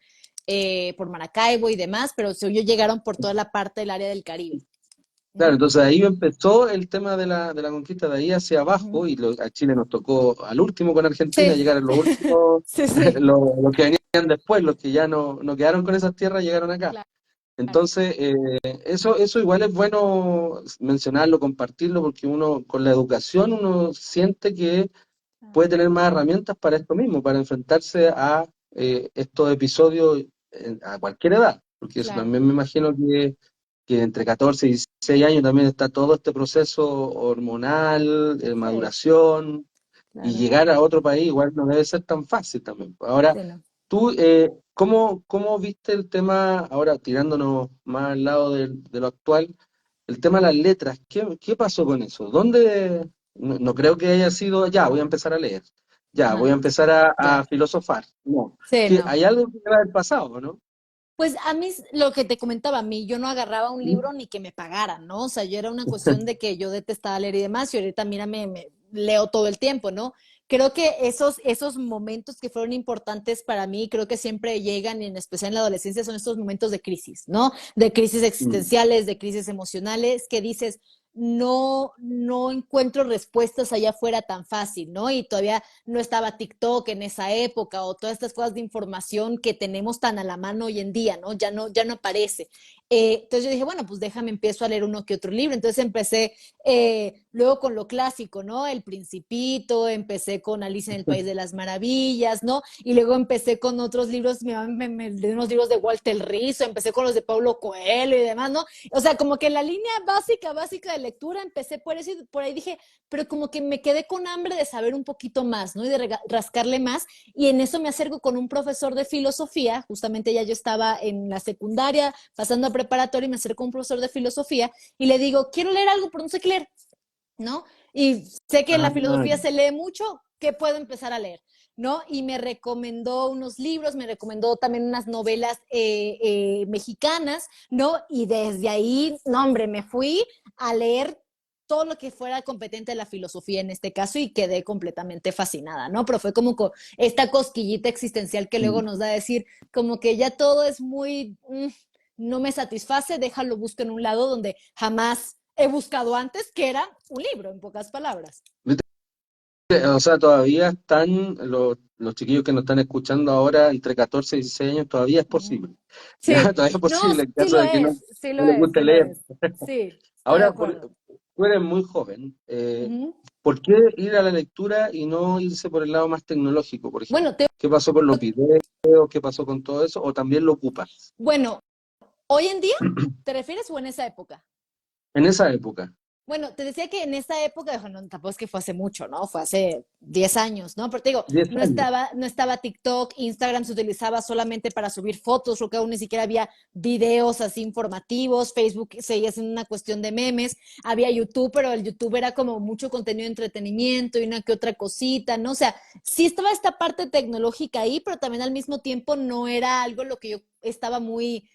Maracaibo y demás, pero según yo llegaron por toda la parte del área del Caribe. Claro, Ujú, entonces ahí empezó el tema de la conquista de ahí hacia ujú. abajo y a Chile nos tocó al último con Argentina Sí, llegar a los últimos, sí, sí. los que venían después, los que ya no quedaron con esas tierras, llegaron acá. Claro. Entonces, eso igual es bueno mencionarlo, compartirlo, porque uno con la educación uno siente que puede tener más herramientas para esto mismo, para enfrentarse a estos episodios a cualquier edad, porque eso Claro, también me imagino que entre 14 y 16 años también está todo este proceso hormonal, de sí, maduración, y claro. llegar a otro país igual no debe ser tan fácil también. Ahora, Sí, no. tú, ¿cómo viste el tema, ahora tirándonos más al lado de lo actual, el tema de las letras? ¿Qué pasó con eso? ¿Dónde? No creo que haya sido, ya, voy a empezar a leer, ya, voy a Ajá, empezar a ya. filosofar. No, Sí, no. hay algo que debe haber pasado, ¿no? Pues a mí, lo que te comentaba, a mí, yo no agarraba un ¿Mm? libro ni que me pagaran, ¿no? O sea, yo era una cuestión de que yo detestaba leer y demás, y ahorita, mira, me leo todo el tiempo, ¿no? Creo que esos momentos que fueron importantes para mí, creo que siempre llegan, y en especial en la adolescencia, son estos momentos de crisis, ¿no? De crisis Mm, existenciales, de crisis emocionales, que dices, no encuentro respuestas allá afuera tan fácil, ¿no? Y todavía no estaba TikTok en esa época o todas estas cosas de información que tenemos tan a la mano hoy en día, ¿no? Ya no aparece. Entonces yo dije, bueno, pues déjame, empiezo a leer uno que otro libro. Entonces empecé luego con lo clásico, ¿no? El Principito, empecé con Alicia en el País de las Maravillas, ¿no? Y luego empecé con otros libros, de unos libros de Walter Rizzo, empecé con los de Paulo Coelho y demás, ¿no? O sea, como que la línea básica de lectura, empecé por eso y por ahí dije, pero como que me quedé con hambre de saber un poquito más, ¿no? Y de rascarle más. Y en eso me acerco con un profesor de filosofía, justamente ya yo estaba en la secundaria, pasando a preparatoria, y me acerco a un profesor de filosofía y le digo, quiero leer algo, pero no sé qué leer, ¿no? Y sé que la ah, filosofía se lee mucho, ¿qué puedo empezar a leer? ¿No? Y me recomendó unos libros, me recomendó también unas novelas mexicanas, ¿no? Y desde ahí, no, hombre, me fui a leer todo lo que fuera competente de la filosofía en este caso y quedé completamente fascinada, ¿no? Pero fue como esta cosquillita existencial que luego mm. nos da a decir, como que ya todo es muy, no me satisface, déjalo, busco en un lado donde jamás he buscado antes, que era un libro, en pocas palabras. O sea, todavía están los chiquillos que nos están escuchando ahora entre 14 y 16 años, todavía es posible. Sí, Ya, todavía es no, posible en caso de que sí lo no les es, guste sí lo leer. es. Sí, estoy de Ahora, acuerdo. tú eres muy joven. Ujú. ¿Por qué ir a la lectura y no irse por el lado más tecnológico, por Bueno, ejemplo? ¿Qué pasó con los videos? ¿Qué pasó con todo eso? ¿O también lo ocupas bueno, hoy en día, ¿te refieres o en esa época? en esa época? Bueno, te decía que en esa época, bueno, tampoco es que fue hace mucho, ¿no? Fue hace 10 años, ¿no? Pero te digo, 10 años. no estaba TikTok, Instagram se utilizaba solamente para subir fotos, creo que aún ni siquiera había videos así informativos, Facebook seguía siendo una cuestión de memes, había YouTube, pero el YouTube era como mucho contenido de entretenimiento y una que otra cosita, ¿no? O sea, sí estaba esta parte tecnológica ahí, pero también al mismo tiempo no era algo lo que yo estaba muy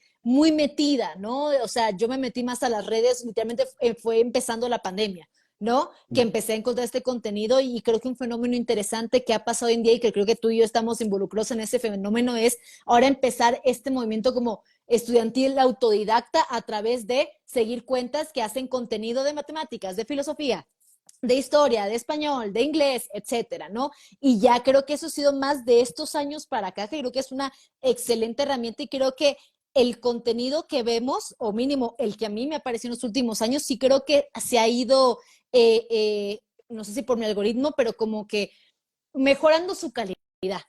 metida, ¿no? O sea, yo me metí más a las redes, literalmente fue empezando la pandemia, ¿no? Que empecé a encontrar este contenido y creo que un fenómeno interesante que ha pasado hoy en día y que creo que tú y yo estamos involucrados en ese fenómeno es ahora empezar este movimiento como estudiantil autodidacta a través de seguir cuentas que hacen contenido de matemáticas, de filosofía, de historia, de español, de inglés, etcétera, ¿no? Y ya creo que eso ha sido más de estos años para acá, que creo que es una excelente herramienta y creo que el contenido que vemos, o mínimo el que a mí me apareció en los últimos años, sí creo que se ha ido, no sé si por mi algoritmo, pero como que mejorando su calidad,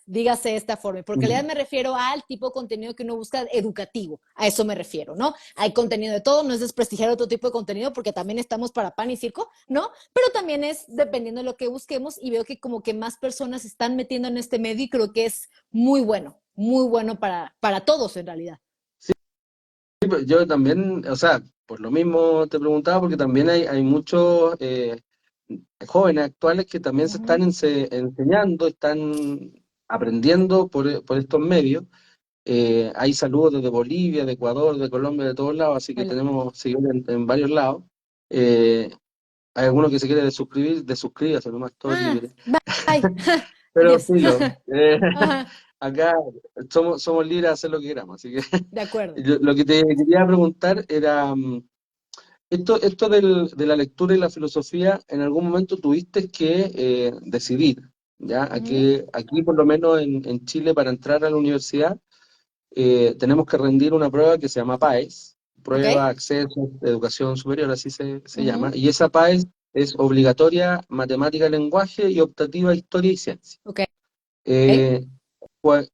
dígase de esta forma. Por calidad Mm. me refiero al tipo de contenido que uno busca educativo, a eso me refiero, ¿no? Hay contenido de todo, no es desprestigiar otro tipo de contenido porque también estamos para pan y circo, ¿no? Pero también es dependiendo de lo que busquemos y veo que como que más personas se están metiendo en este medio y creo que es muy bueno para todos en realidad. Sí, pues, yo también, o sea, por lo mismo te preguntaba, porque también hay muchos jóvenes actuales que también se Uh -huh. están enseñando, están aprendiendo por estos medios. Hay saludos desde Bolivia, de Ecuador, de Colombia, de todos lados, así que Vale. tenemos seguidores en varios lados. Eh, Hay alguno que se quiere desuscribir, desuscríbase, nomás, todo es Ah, libre. bye. Pero Adiós. filo, Ajá, acá somos libres de hacer lo que queramos, así que de acuerdo. lo que te quería preguntar era, esto de la lectura y la filosofía, en algún momento tuviste que decidir, ¿ya? Uh -huh. Aquí, por lo menos en Chile, para entrar a la universidad, tenemos que rendir una prueba que se llama PAES, Ok. Prueba Acceso de Educación Superior, así se Uh llama, -huh. y esa PAES es obligatoria matemática, lenguaje y optativa historia y ciencia. Ok. Eh,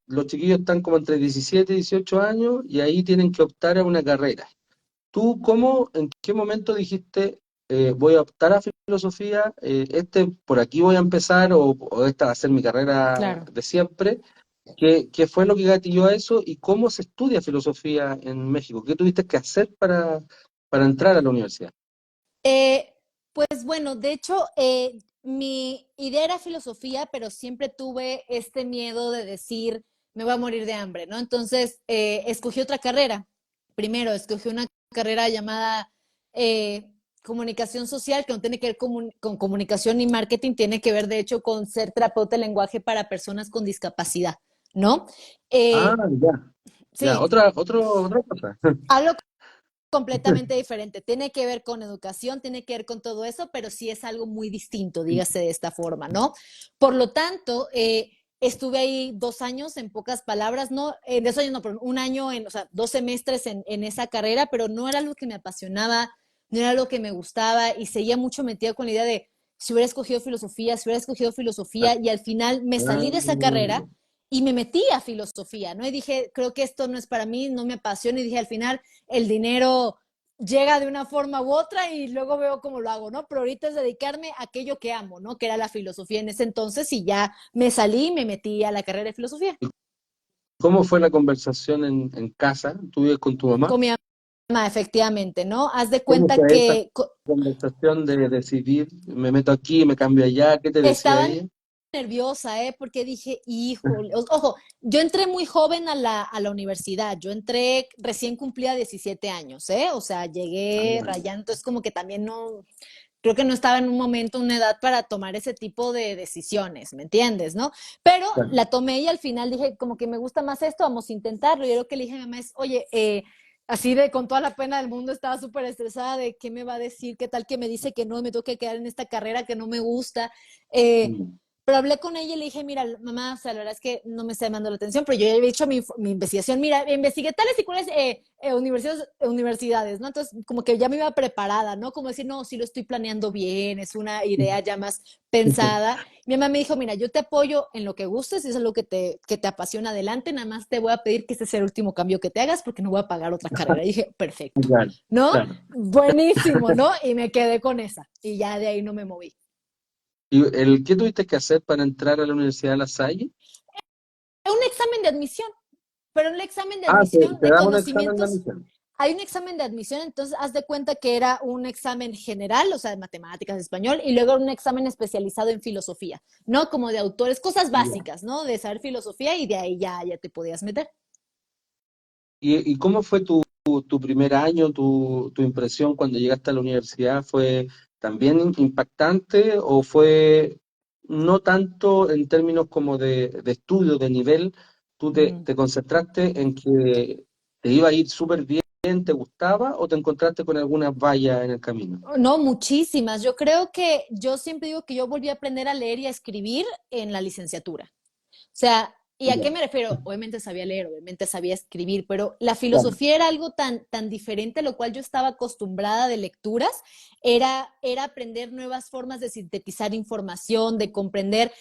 los chiquillos están como entre 17 y 18 años y ahí tienen que optar a una carrera. ¿Tú en qué momento dijiste, voy a optar a filosofía, por aquí voy a empezar o esta va a ser mi carrera Claro. de siempre? ¿Qué fue lo que gatilló a eso y cómo se estudia filosofía en México? ¿Qué tuviste que hacer para entrar a la universidad? Eh, pues bueno, de hecho, mi idea era filosofía, pero siempre tuve este miedo de decir, me voy a morir de hambre, ¿no? Entonces, escogí otra carrera. Primero, escogí una carrera llamada comunicación social, que no tiene que ver con comunicación ni marketing, tiene que ver, de hecho, con ser terapeuta de lenguaje para personas con discapacidad, ¿no? Ah, Eh, ya, ya, sí, otra cosa. hablo completamente diferente. Tiene que ver con educación, tiene que ver con todo eso, pero sí es algo muy distinto, dígase de esta forma, ¿no? Por lo tanto, estuve ahí 2 años, en pocas palabras, no, 2 años, no, pero un año, o sea, 2 semestres en esa carrera, pero no era algo que me apasionaba, no era algo que me gustaba y seguía mucho metida con la idea de si hubiera escogido filosofía y al final me salí de esa carrera Ah, y me metí a filosofía, ¿no? Y dije, creo que esto no es para mí, no me apasiona y dije, al final el dinero llega de una forma u otra y luego veo cómo lo hago, ¿no? Pero ahorita es dedicarme a aquello que amo, ¿no? Que era la filosofía en ese entonces y ya me salí y me metí a la carrera de filosofía ¿cómo fue la conversación en casa? ¿Tú vives con tu mamá? con mi mamá, efectivamente, ¿no? Haz de ¿Cómo cuenta fue esa que conversación de decidir, me meto aquí, me cambio allá? ¿Qué te decía estaba ella? nerviosa, ¿eh? Porque dije, híjole, ojo, yo entré muy joven a la universidad, yo entré recién cumplida 17 años, ¿eh? O sea, Ah, llegué rayando, entonces como que también no, creo que no estaba en un momento, una edad para tomar ese tipo de decisiones, ¿me entiendes, no? Pero claro. la tomé y al final dije, como que me gusta más esto, vamos a intentarlo. Y yo lo que le dije a mi mamá es, oye, así de con toda la pena del mundo, estaba súper estresada de qué me va a decir, qué tal que me dice que no, me tengo que quedar en esta carrera que no me gusta. Eh, Mm. pero hablé con ella y le dije, mira, mamá, o sea, la verdad es que no me está llamando la atención, pero yo ya había hecho mi investigación, mira, investigué tales y cuáles universidades, ¿no? Entonces, como que ya me iba preparada, ¿no? Como decir, no, sí lo estoy planeando bien, es una idea ya más pensada. Mi mamá me dijo, mira, yo te apoyo en lo que gustes, si es lo que te apasiona adelante, nada más te voy a pedir que este sea el último cambio que te hagas porque no voy a pagar otra carrera. Y dije, perfecto, Claro, ¿no? claro. Buenísimo, ¿no? Y me quedé con esa y ya de ahí no me moví. ¿Y qué tuviste que hacer para entrar a la Universidad de La Salle? Un examen de admisión, pero un examen de Ah, admisión te de da un examen de conocimientos. admisión. Hay un examen de admisión, entonces haz de cuenta que era un examen general, o sea, de matemáticas, de español, y luego un examen especializado en filosofía, ¿no? Como de autores, cosas Ya. básicas, ¿no? De saber filosofía y de ahí ya te podías meter. ¿Y cómo fue tu primer año, tu impresión cuando llegaste a la universidad? ¿Fue también impactante o fue no tanto en términos como de estudio, de nivel? ¿Tú Mm. te concentraste en que te iba a ir súper bien, te gustaba o te encontraste con algunas vallas en el camino? No, muchísimas. Yo creo que yo siempre digo que yo volví a aprender a leer y a escribir en la licenciatura. O sea, ¿y a Ya, qué me refiero? Obviamente sabía leer, obviamente sabía escribir, pero la claro. filosofía era algo tan diferente a lo cual yo estaba acostumbrada de lecturas, era aprender nuevas formas de sintetizar información, de comprender,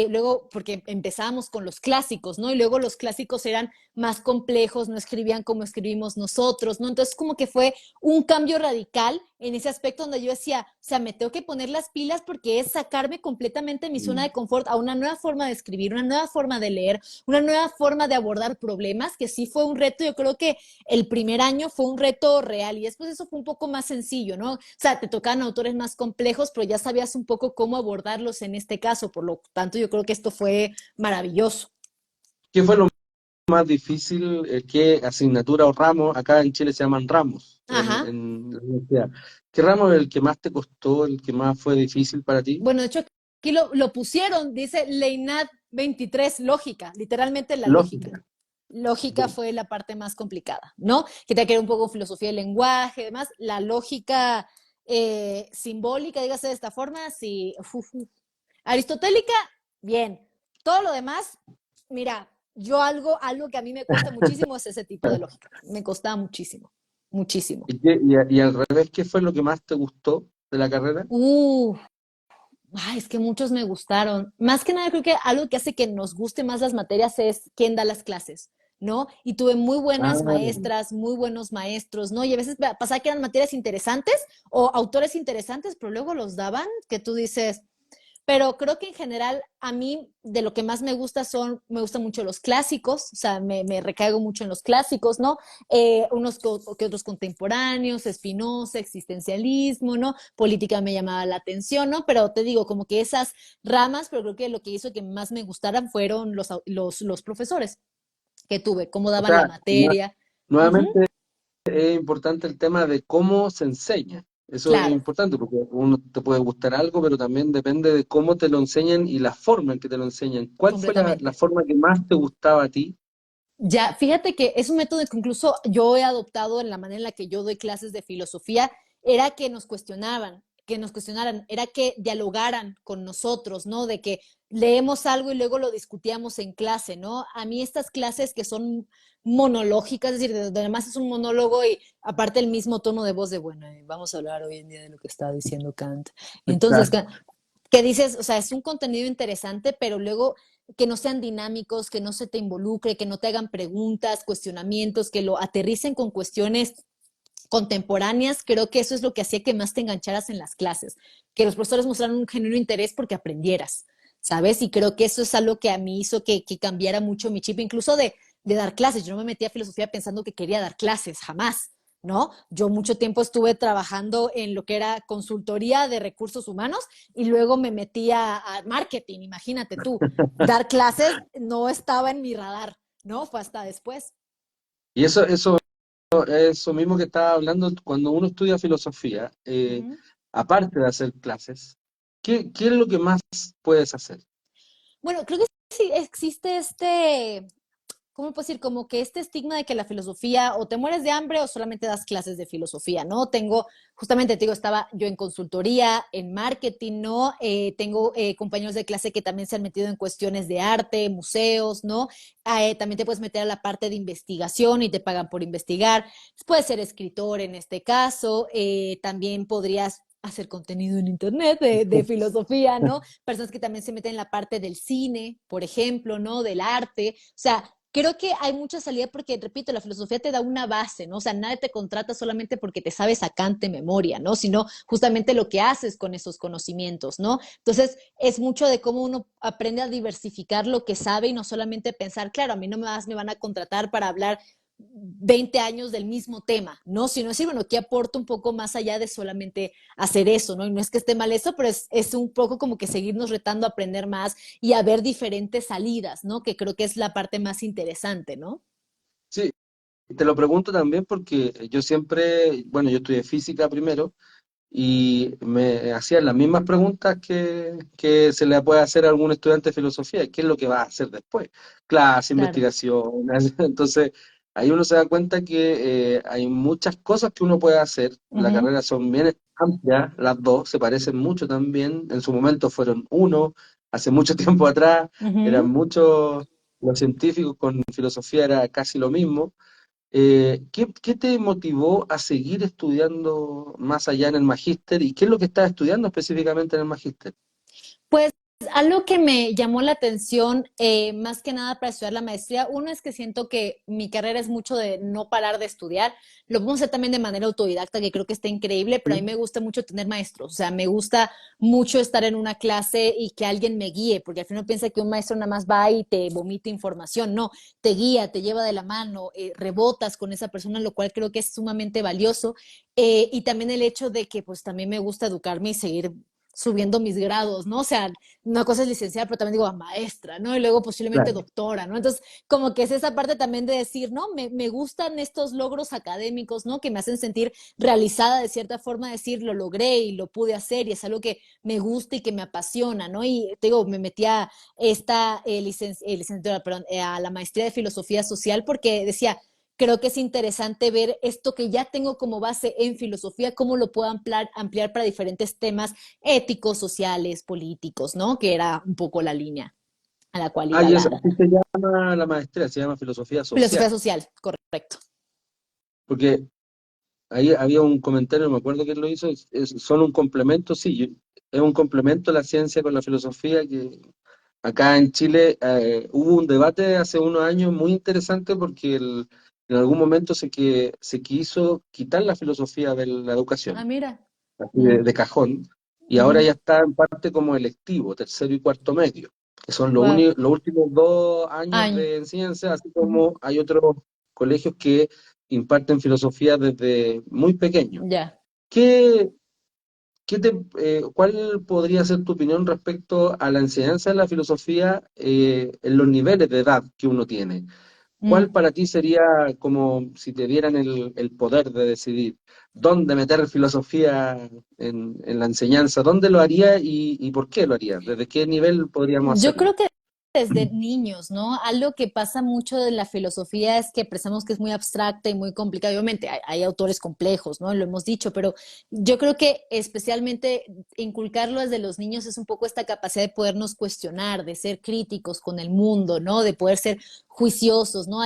luego, porque empezábamos con los clásicos, ¿no? Y luego los clásicos eran más complejos, no escribían como escribimos nosotros, ¿no? Entonces como que fue un cambio radical en ese aspecto donde yo decía, o sea, me tengo que poner las pilas porque es sacarme completamente de mi zona de confort a una nueva forma de escribir, una nueva forma de leer, una nueva forma de abordar problemas, que sí fue un reto. Yo creo que el primer año fue un reto real y después eso fue un poco más sencillo, ¿no? O sea, te tocaban autores más complejos, pero ya sabías un poco cómo abordarlos en este caso, por lo tanto yo creo que esto fue maravilloso. ¿Qué fue lo más difícil? ¿Qué asignatura o ramo? Acá en Chile se llaman ramos Ajá. en la universidad. ¿Qué ramo es el que más te costó, el que más fue difícil para ti? Bueno, de hecho, aquí lo pusieron, dice Leinat 23, lógica, literalmente la lógica. Lógica. Lógica Ya. fue la parte más complicada, ¿no? Que te queda un poco filosofía del lenguaje, además, la lógica simbólica, dígase de esta forma, sí, aristotélica, bien. Todo lo demás, mira, yo algo que a mí me cuesta muchísimo es ese tipo de lógica. Me costaba muchísimo, muchísimo. Y al revés, ¿qué fue lo que más te gustó de la carrera? Uh, Ay, es que muchos me gustaron. Más que nada, creo que algo que hace que nos guste más las materias es quién da las clases, ¿no? Y tuve muy buenas Ah, maestras, muy buenos maestros, ¿no? Y a veces pasaba que eran materias interesantes o autores interesantes, pero luego los daban que tú dices, pero creo que en general a mí de lo que más me gustan mucho los clásicos, o sea, me recaigo mucho en los clásicos, ¿no? Unos que otros contemporáneos, Spinoza, existencialismo, ¿no? Política me llamaba la atención, ¿no? Pero te digo, como que esas ramas, pero creo que lo que hizo que más me gustaran fueron los profesores que tuve, cómo o daban la sea, materia. Uh-huh, nuevamente es importante el tema de cómo se enseña. Eso es claro, importante porque uno te puede gustar algo, pero también depende de cómo te lo enseñan y la forma en que te lo enseñan. ¿Cuál fue la completamente. forma que más te gustaba a ti? Ya, fíjate que es un método que incluso yo he adoptado en la manera en la que yo doy clases de filosofía, era que nos cuestionaran, era que dialogaran con nosotros, ¿no? De que leemos algo y luego lo discutíamos en clase, ¿no? A mí estas clases que son monológicas, es decir, además es un monólogo y aparte el mismo tono de voz de, bueno, vamos a hablar hoy en día de lo que está diciendo Kant. Entonces, Exacto. que dices, o sea, es un contenido interesante, pero luego que no sean dinámicos, que no se te involucre, que no te hagan preguntas, cuestionamientos, que lo aterricen con cuestiones contemporáneas, creo que eso es lo que hacía que más te engancharas en las clases, que los profesores mostraran un genuino interés porque aprendieras, ¿sabes? Y creo que eso es algo que a mí hizo que cambiara mucho mi chip, incluso de dar clases. Yo no me metí a filosofía pensando que quería dar clases, jamás. ¿No? Yo mucho tiempo estuve trabajando en lo que era consultoría de recursos humanos y luego me metí a marketing, imagínate tú. Dar clases no estaba en mi radar, ¿no? Fue hasta después. Y eso mismo que estaba hablando, cuando uno estudia filosofía, Uh -huh. aparte de hacer clases, ¿qué es lo que más puedes hacer? Bueno, creo que sí existe ¿cómo puedo decir? Como que este estigma de que la filosofía o te mueres de hambre o solamente das clases de filosofía, ¿no? Justamente te digo, estaba yo en consultoría, en marketing, ¿no? Tengo compañeros de clase que también se han metido en cuestiones de arte, museos, ¿no? También te puedes meter a la parte de investigación y te pagan por investigar. Puedes ser escritor en este caso, también podrías hacer contenido en internet de filosofía, ¿no? Personas que también se meten en la parte del cine, por ejemplo, ¿no? Del arte. O sea, creo que hay mucha salida porque, repito, la filosofía te da una base, ¿no? O sea, nadie te contrata solamente porque te sabes a Kant de memoria, ¿no? Sino justamente lo que haces con esos conocimientos, ¿no? Entonces, es mucho de cómo uno aprende a diversificar lo que sabe y no solamente pensar, claro, a mí no me van a contratar para hablar 20 años del mismo tema, ¿no? Sino decir, bueno, ¿qué aporto un poco más allá de solamente hacer eso, ¿no? Y no es que esté mal eso, pero es un poco como que seguirnos retando a aprender más y a ver diferentes salidas, ¿no? Que creo que es la parte más interesante, ¿no? Sí, te lo pregunto también porque yo siempre, bueno, yo estudié física primero y me hacían las mismas preguntas que se le puede hacer a algún estudiante de filosofía. ¿Qué es lo que va a hacer después? Clase, Claro. investigación. Entonces, ahí uno se da cuenta que hay muchas cosas que uno puede hacer. Uh Las -huh. carreras son bien amplias, las dos se parecen mucho también. En su momento fueron uno, hace mucho tiempo atrás Uh eran -huh. muchos, los científicos con filosofía era casi lo mismo. ¿Qué te motivó a seguir estudiando más allá en el magíster y qué es lo que estás estudiando específicamente en el magíster? Pues algo que me llamó la atención, más que nada para estudiar la maestría, uno es que siento que mi carrera es mucho de no parar de estudiar. Lo podemos hacer también de manera autodidacta, que creo que está increíble, pero a mí me gusta mucho tener maestros. O sea, me gusta mucho estar en una clase y que alguien me guíe, porque al final piensa que un maestro nada más va y te vomita información. No, te guía, te lleva de la mano, rebotas con esa persona, lo cual creo que es sumamente valioso. Y también el hecho de que pues también me gusta educarme y seguir subiendo mis grados, ¿no? O sea, una cosa es licenciada, pero también digo a maestra, ¿no? Y luego posiblemente Claro. doctora, ¿no? Entonces, como que es esa parte también de decir, ¿no? Me gustan estos logros académicos, ¿no? Que me hacen sentir realizada de cierta forma, decir, lo logré y lo pude hacer y es algo que me gusta y que me apasiona, ¿no? Y te digo, me metí a esta licenciatura, perdón, a la maestría de filosofía social porque decía, creo que es interesante ver esto que ya tengo como base en filosofía, cómo lo puedo ampliar para diferentes temas éticos, sociales, políticos, ¿no? Que era un poco la línea a la cual Ah, iba y la así se llama la maestría, se llama filosofía filosofía social, social, correcto. porque ahí había un comentario, no me acuerdo quién lo hizo, son un complemento, sí, es un complemento la ciencia con la filosofía, que acá en Chile hubo un debate hace unos años muy interesante porque en algún momento se quiso quitar la filosofía de la Ah, educación, mira. así Mm, de cajón, y ahora ujú. ya está en parte como electivo, tercero y cuarto medio, que son Wow. los últimos 2 años Año. de enseñanza, así Ujú. como hay otros colegios que imparten filosofía desde muy pequeño. Ya. ¿Qué, cuál podría ser tu opinión respecto a la enseñanza de la filosofía en los niveles de edad que uno tiene? ¿Cuál Mm. para ti sería como si te dieran el poder de decidir dónde meter filosofía en la enseñanza? ¿Dónde lo haría y por qué lo haría? ¿Desde qué nivel podríamos Yo hacerlo? creo que desde niños, ¿no? Algo que pasa mucho de la filosofía es que pensamos que es muy abstracta y muy complicada. Obviamente hay autores complejos, ¿no? Lo hemos dicho, pero yo creo que especialmente inculcarlo desde los niños es un poco esta capacidad de podernos cuestionar, de ser críticos con el mundo, ¿no? De poder ser juiciosos, ¿no?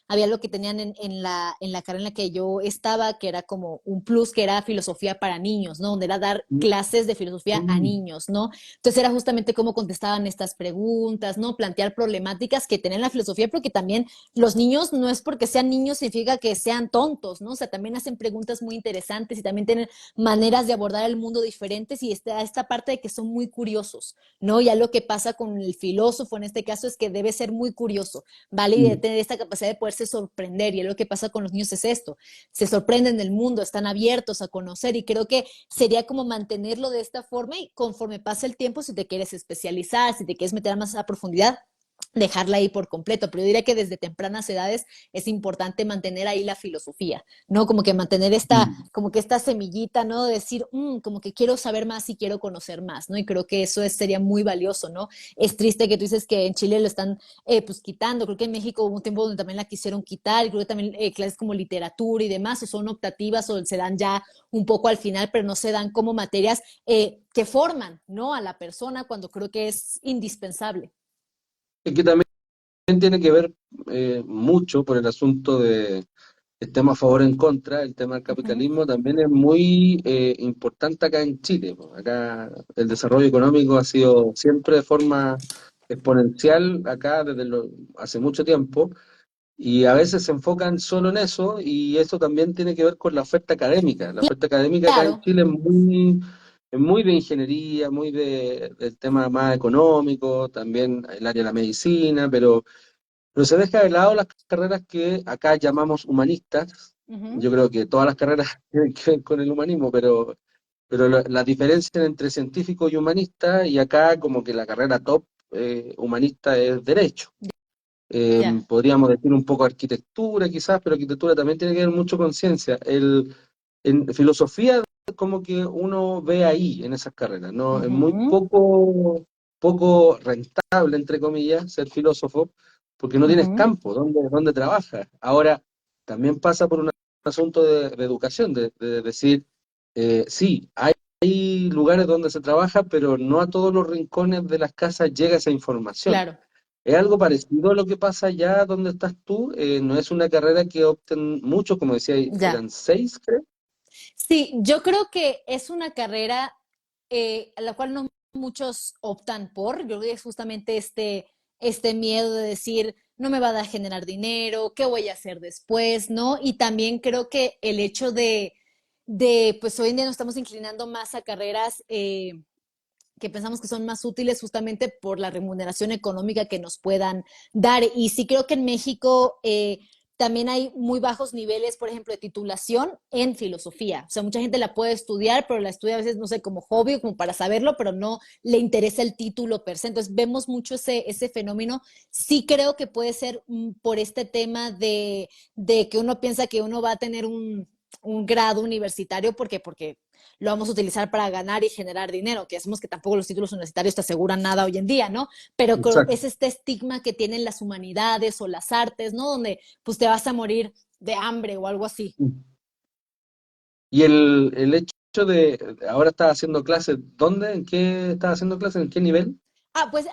Había algo que tenían en la carrera en la que yo estaba, que era como un plus, que era filosofía para niños, ¿no? Donde era dar clases de filosofía a Mm. niños, ¿no? Entonces era justamente cómo contestaban estas preguntas, ¿no? Plantear problemáticas que tenían la filosofía, porque también los niños no es porque sean niños significa que sean tontos, ¿no? O sea, también hacen preguntas muy interesantes y también tienen maneras de abordar el mundo diferentes y esta parte de que son muy curiosos, ¿no? Ya lo que pasa con el filósofo en este caso es que debe ser muy curioso, ¿vale? Y de Mm. tener esta capacidad de poderse sorprender y lo que pasa con los niños es esto, se sorprenden del mundo, están abiertos a conocer y creo que sería como mantenerlo de esta forma y conforme pasa el tiempo, si te quieres especializar, si te quieres meter más a profundidad, dejarla ahí por completo, pero yo diría que desde tempranas edades es importante mantener ahí la filosofía, ¿no? Como que mantener Mm. como que esta semillita, ¿no? De decir, como que quiero saber más y quiero conocer más, ¿no? Y creo que eso sería muy valioso, ¿no? Es triste que tú dices que en Chile lo están, pues, quitando, creo que en México hubo un tiempo donde también la quisieron quitar, y creo que también clases como literatura y demás, o son optativas o se dan ya un poco al final, pero no se dan como materias que forman, ¿no? A la persona cuando creo que es indispensable. Es que también tiene que ver mucho por el asunto de estemos a favor o en contra, el tema del Uh -huh. capitalismo también es muy importante acá en Chile, po. Acá el desarrollo económico ha sido siempre de forma exponencial acá hace mucho tiempo y a veces se enfocan solo en eso y eso también tiene que ver con la oferta académica. La oferta académica acá en Claro. Chile es muy de ingeniería, muy del tema más económico, también el área de la medicina, pero se deja de lado las carreras que acá llamamos humanistas. Uh -huh. Yo creo que todas las carreras tienen que ver con el humanismo, pero la diferencia entre científico y humanista, y acá como que la carrera top humanista es derecho. Ya. Podríamos decir un poco arquitectura quizás, pero arquitectura también tiene que ver mucho con ciencia. En filosofía como que uno ve ahí en esas carreras, ¿no? Uh Es muy -huh. poco rentable, entre comillas, ser filósofo, porque no Uh tienes -huh. campo donde trabajas. Ahora, también pasa por un asunto de educación, de decir, sí, hay lugares donde se trabaja, pero no a todos los rincones de las casas llega esa información. Claro. ¿Es algo parecido a lo que pasa allá donde estás tú? No es una carrera que opten muchos, como decía, Ya. eran 6, creo. Sí, yo creo que es una carrera a la cual no muchos optan por. Yo creo que es justamente este miedo de decir, no me va a dar generar dinero, ¿qué voy a hacer después? ¿No? Y también creo que el hecho pues hoy en día nos estamos inclinando más a carreras que pensamos que son más útiles justamente por la remuneración económica que nos puedan dar. Y sí creo que en México también hay muy bajos niveles, por ejemplo, de titulación en filosofía. O sea, mucha gente la puede estudiar, pero la estudia a veces, no sé, como hobby, como para saberlo, pero no le interesa el título per se. Entonces, vemos mucho ese fenómeno. Sí creo que puede ser por este tema de que uno piensa que uno va a tener un grado universitario porque lo vamos a utilizar para ganar y generar dinero, que hacemos que tampoco los títulos universitarios te aseguran nada hoy en día, ¿no? Pero Exacto. es este estigma que tienen las humanidades o las artes, ¿no? Donde pues te vas a morir de hambre o algo así. Y el hecho de, ahora estás haciendo clases, ¿dónde? ¿En qué estás haciendo clases? ¿En qué nivel? Pues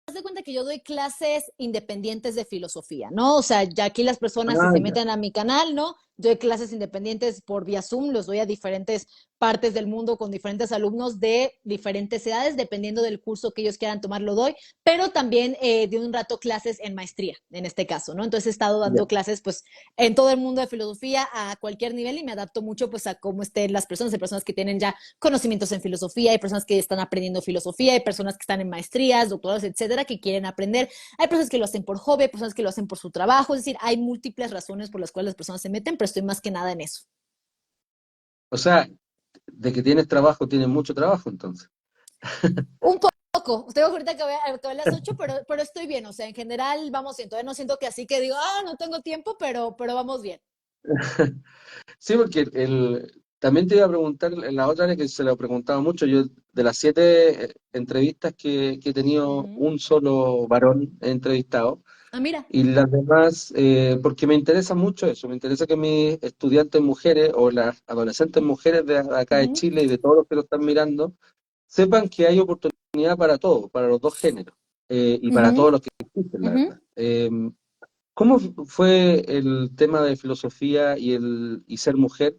haz de cuenta que yo doy clases independientes de filosofía, ¿no? O sea, ya aquí las personas si Ah, se ya. meten a mi canal, ¿no? Doy clases independientes por vía Zoom, los doy a diferentes partes del mundo con diferentes alumnos de diferentes edades, dependiendo del curso que ellos quieran tomar, lo doy, pero también de un rato clases en maestría, en este caso, ¿no? Entonces he estado Ya. dando clases, pues, en todo el mundo de filosofía a cualquier nivel y me adapto mucho, pues, a cómo estén las personas. Hay personas que tienen ya conocimientos en filosofía, hay personas que están aprendiendo filosofía, hay personas que están en maestrías, doctorados, etcétera, que quieren aprender. Hay personas que lo hacen por hobby, hay personas que lo hacen por su trabajo, es decir, hay múltiples razones por las cuales las personas se meten, pero estoy más que nada en eso. O sea, de que tienes trabajo, tienes mucho trabajo entonces. Un poco, tengo ahorita que a las 8, pero estoy bien, o sea, en general vamos bien, todavía no siento que así que digo, no tengo tiempo, pero vamos bien. Sí, porque también te iba a preguntar, en la otra área que se lo he preguntado mucho, yo de las 7 entrevistas que he Uh tenido, -huh. un solo varón he entrevistado, Mira. y las demás, porque me interesa mucho eso, me interesa que mis estudiantes mujeres o las adolescentes mujeres de Uh acá de -huh. Chile y de todos los que lo están mirando, sepan que hay oportunidad para todos, para los dos géneros, y Uh para -huh. todos los que existen, Uh la -huh. verdad. ¿Cómo fue el tema de filosofía y ser mujer?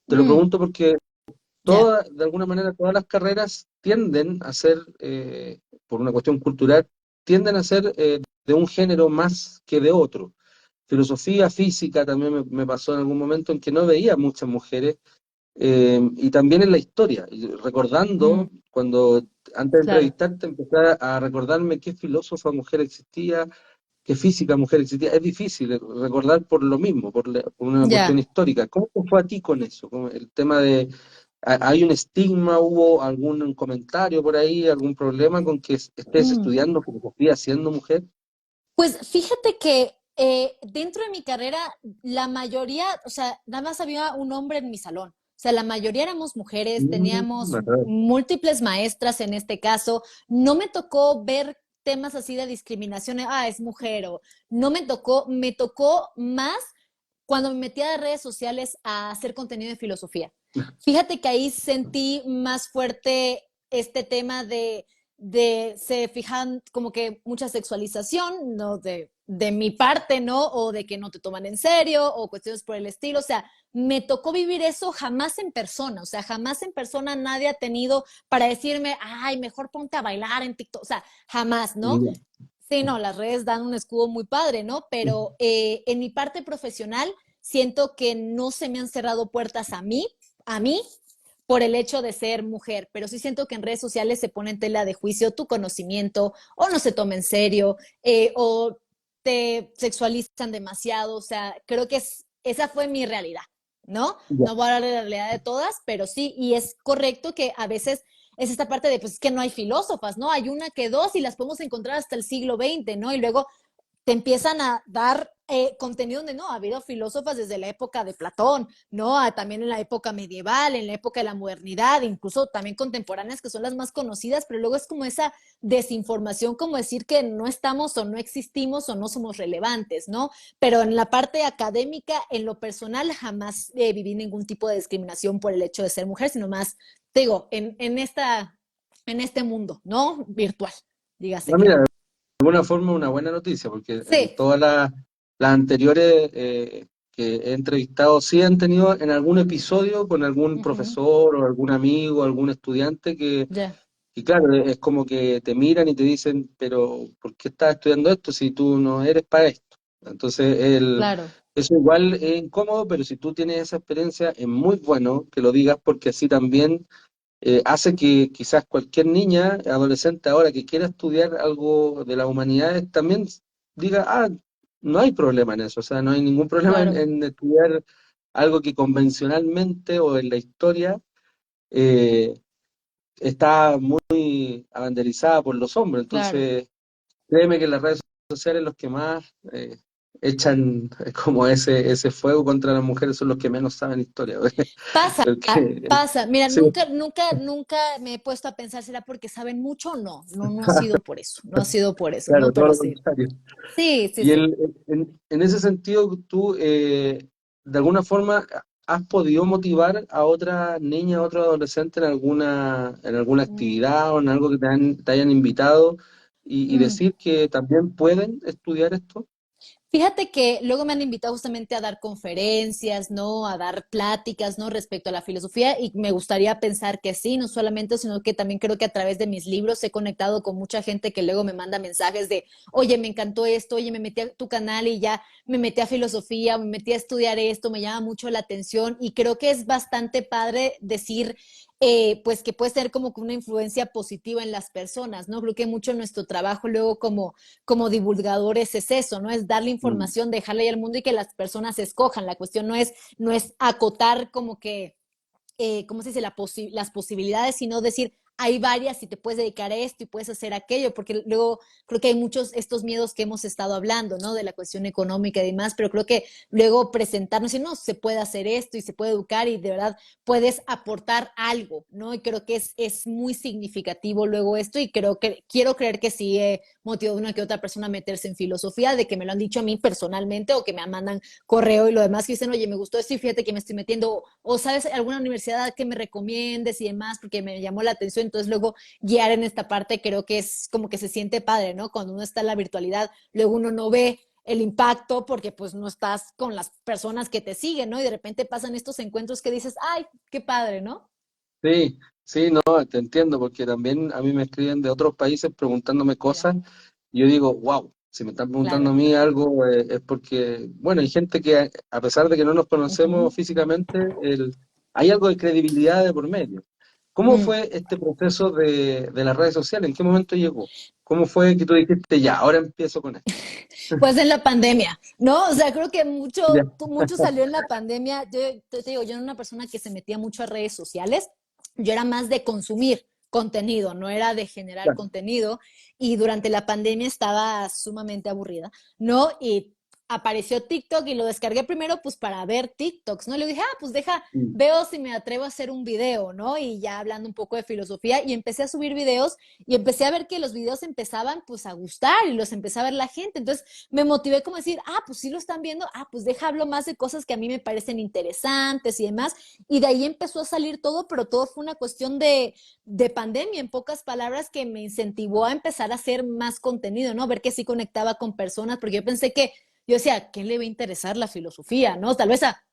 Te lo Mm, pregunto porque ya. de alguna manera, todas las carreras tienden a ser, por una cuestión cultural, tienden a ser de un género más que de otro. Filosofía, física, también me pasó en algún momento en que no veía muchas mujeres, y también en la historia. Y Mm, recordando, cuando antes de claro. entrevistarte, empecé a recordarme qué filósofa mujer existía, qué física mujer existía. Es difícil recordar por lo mismo, por una cuestión Ya. histórica. ¿Cómo te fue a ti con eso? El tema de, ¿hay un estigma? ¿Hubo algún comentario por ahí, algún problema con que estés Mm. estudiando filosofía siendo mujer? Pues fíjate que dentro de mi carrera, la mayoría, o sea, nada más había un hombre en mi salón. O sea, la mayoría éramos mujeres, teníamos Ajá. múltiples maestras en este caso. No me tocó ver temas así de discriminación, es mujer o no me tocó más cuando me metí a redes sociales a hacer contenido de filosofía. Fíjate que ahí sentí más fuerte este tema se fijan como que mucha sexualización, ¿no? De mi parte, ¿no? O de que no te toman en serio, o cuestiones por el estilo. O sea, me tocó vivir eso jamás en persona. O sea, jamás en persona nadie ha tenido para decirme, ay, mejor ponte a bailar en TikTok. O sea, jamás, ¿no? Ya. Sí, no, las redes dan un escudo muy padre, ¿no? Pero en mi parte profesional siento que no se me han cerrado puertas a mí, por el hecho de ser mujer, pero sí siento que en redes sociales se pone en tela de juicio tu conocimiento o no se toma en serio o te sexualizan demasiado, o sea, creo que esa fue mi realidad, ¿no? Ya. No voy a hablar de la realidad de todas, pero sí, y es correcto que a veces es esta parte de, pues, es que no hay filósofas, ¿no? Hay una que dos y las podemos encontrar hasta el siglo XX, ¿no? Y luego te empiezan a dar contenido donde no, ha habido filósofas desde la época de Platón, ¿no? También en la época medieval, en la época de la modernidad, incluso también contemporáneas que son las más conocidas, pero luego es como esa desinformación, como decir que no estamos o no existimos o no somos relevantes, ¿no? Pero en la parte académica, en lo personal, jamás viví ningún tipo de discriminación por el hecho de ser mujer, sino más, te digo, en este mundo, ¿no? Virtual, dígase Ah, que. mira, alguna forma una buena noticia, porque en Sí. todas las anteriores que he entrevistado sí han tenido en algún episodio con algún Ujú. profesor o algún amigo, algún estudiante Ya, y claro, es como que te miran y te dicen, pero ¿por qué estás estudiando esto si tú no eres para esto? Entonces, claro, eso igual es incómodo, pero si tú tienes esa experiencia, es muy bueno que lo digas porque así también hace que quizás cualquier niña, adolescente ahora que quiera estudiar algo de las humanidades, también diga, ah, no hay problema en eso, o sea, no hay ningún problema claro, en estudiar algo que convencionalmente o en la historia eh, está muy abanderizada por los hombres. claro. Entonces, créeme que las redes sociales los que más echan como ese fuego contra las mujeres son los que menos saben historia. Pasa, Porque, pasa. Mira, sí, nunca me he puesto a pensar, ¿será porque saben mucho o no? No, no ha sido por eso, no ha sido por eso, claro, ¿no? todo Pero lo sí. contrario. Sí, sí, Y sí. en ese sentido, tú, de alguna forma, ¿has podido motivar a otra niña, a otro adolescente en alguna Mm, actividad o en algo que te hayan invitado y mm. decir que también pueden estudiar esto? Fíjate que luego me han invitado justamente a dar conferencias, ¿no? A dar pláticas, ¿no? Respecto a la filosofía y me gustaría pensar que sí, no solamente, sino que también creo que a través de mis libros he conectado con mucha gente que luego me manda mensajes de, oye, me encantó esto, oye, me metí a tu canal y ya me metí a filosofía, me metí a estudiar esto, me llama mucho la atención y creo que es bastante padre decir, pues que puede ser como que una influencia positiva en las personas, ¿no? Creo que mucho nuestro trabajo luego como divulgadores es eso, ¿no? Es darle Mm, información, dejarle ahí al mundo y que las personas escojan. La cuestión no es acotar como que ¿cómo se dice? Las posibilidades, sino decir, hay varias y te puedes dedicar a esto y puedes hacer aquello, porque luego creo que hay muchos estos miedos que hemos estado hablando, ¿no? De la cuestión económica y demás, pero creo que luego presentarnos y no, se puede hacer esto y se puede educar y de verdad puedes aportar algo, ¿no? Y creo que es muy significativo luego esto y quiero creer que sí he motivado a una que otra persona a meterse en filosofía, de que me lo han dicho a mí personalmente o que me mandan correo y lo demás que dicen, oye, me gustó esto y fíjate que me estoy metiendo, o sabes alguna universidad que me recomiendes y demás, porque me llamó la atención, entonces luego guiar en esta parte creo que es como que se siente padre, ¿no? Cuando uno está en la virtualidad, luego uno no ve el impacto porque pues no estás con las personas que te siguen, ¿no? Y de repente pasan estos encuentros que dices, ay, qué padre, ¿no? sí, sí, no, te entiendo, porque también a mí me escriben de otros países preguntándome Ya, cosas y yo digo, wow, si me están preguntando a claro. mí algo es porque, bueno, hay gente que a pesar de que no nos Uh -huh. conocemos físicamente, hay algo de credibilidad de por medio. ¿Cómo Mm. fue este proceso de las redes sociales? ¿En qué momento llegó? ¿Cómo fue que tú dijiste, ya, ahora empiezo con esto? Pues en la pandemia, ¿no? O sea, creo que Ya. mucho salió en la pandemia. Yo te digo, yo era una persona que se metía mucho a redes sociales. Yo era más de consumir contenido, no era de generar Claro. contenido. Y durante la pandemia estaba sumamente aburrida, ¿no? Y apareció TikTok y lo descargué primero pues para ver TikToks, ¿no? Y le dije, ah, pues Mm. veo si me atrevo a hacer un video, ¿no? Y ya hablando un poco de filosofía y empecé a subir videos y empecé a ver que los videos empezaban pues a gustar y los empezaba a ver la gente. Entonces me motivé como a decir, ah, pues sí lo están viendo, ah, pues deja hablo más de cosas que a mí me parecen interesantes y demás. Y de ahí empezó a salir todo, pero todo fue una cuestión de pandemia, en pocas palabras, que me incentivó a empezar a hacer más contenido, ¿no? Ver que sí conectaba con personas, porque yo pensé que, yo decía, ¿a quién le va a interesar la filosofía, no? Tal vez a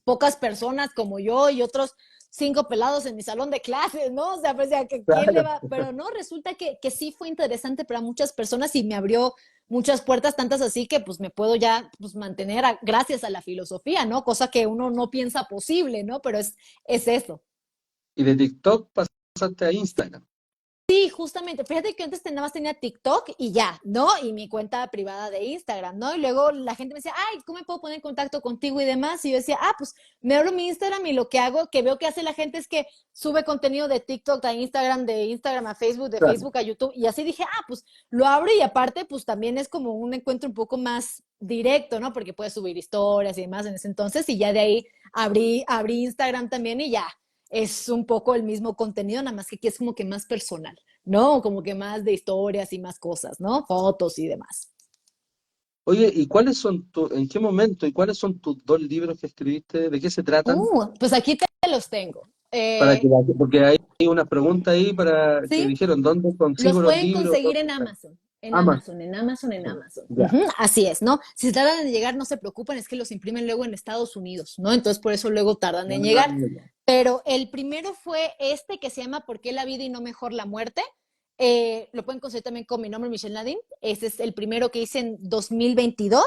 pocas personas como yo y otros 5 pelados en mi salón de clases, ¿no? O sea, pues, ya, que quién le Claro. va, pero no, resulta que sí fue interesante para muchas personas y me abrió muchas puertas, tantas así que pues me puedo ya pues, mantener gracias a la filosofía, ¿no? Cosa que uno no piensa posible, ¿no? Pero es eso. Y de TikTok pasaste a Instagram. Sí, justamente. Fíjate que antes nada más tenía TikTok y ya, ¿no? Y mi cuenta privada de Instagram, ¿no? Y luego la gente me decía, ay, ¿cómo me puedo poner en contacto contigo y demás? Y yo decía, ah, pues me abro mi Instagram y lo que hago, que veo que hace la gente es que sube contenido de TikTok a Instagram, de Instagram a Facebook, de Claro. Facebook a YouTube. Y así dije, ah, pues lo abro y aparte, pues también es como un encuentro un poco más directo, ¿no? Porque puedes subir historias y demás en ese entonces. Y ya de ahí abrí Instagram también y ya es un poco el mismo contenido, nada más que aquí es como que más personal, ¿no? Como que más de historias y más cosas, ¿no? Fotos y demás. Oye, ¿y en qué momento y cuáles son tus dos libros que escribiste? ¿De qué se tratan? Pues aquí te los tengo. Porque hay una pregunta ahí para que Sí, dijeron, ¿dónde los consigo los pueden libros? conseguir ¿Dónde en están? Amazon. En Amazon. Amazon, en Amazon, en Amazon. Ya. Así es, ¿no? Si se tardan en llegar, no se preocupen, es que los imprimen luego en Estados Unidos, ¿no? Entonces por eso luego tardan en Ah, llegar. Pero el primero fue este que se llama ¿Por qué la vida y no mejor la muerte? Lo pueden conseguir también con mi nombre, Michelle Nadine. Este es el primero que hice en 2022.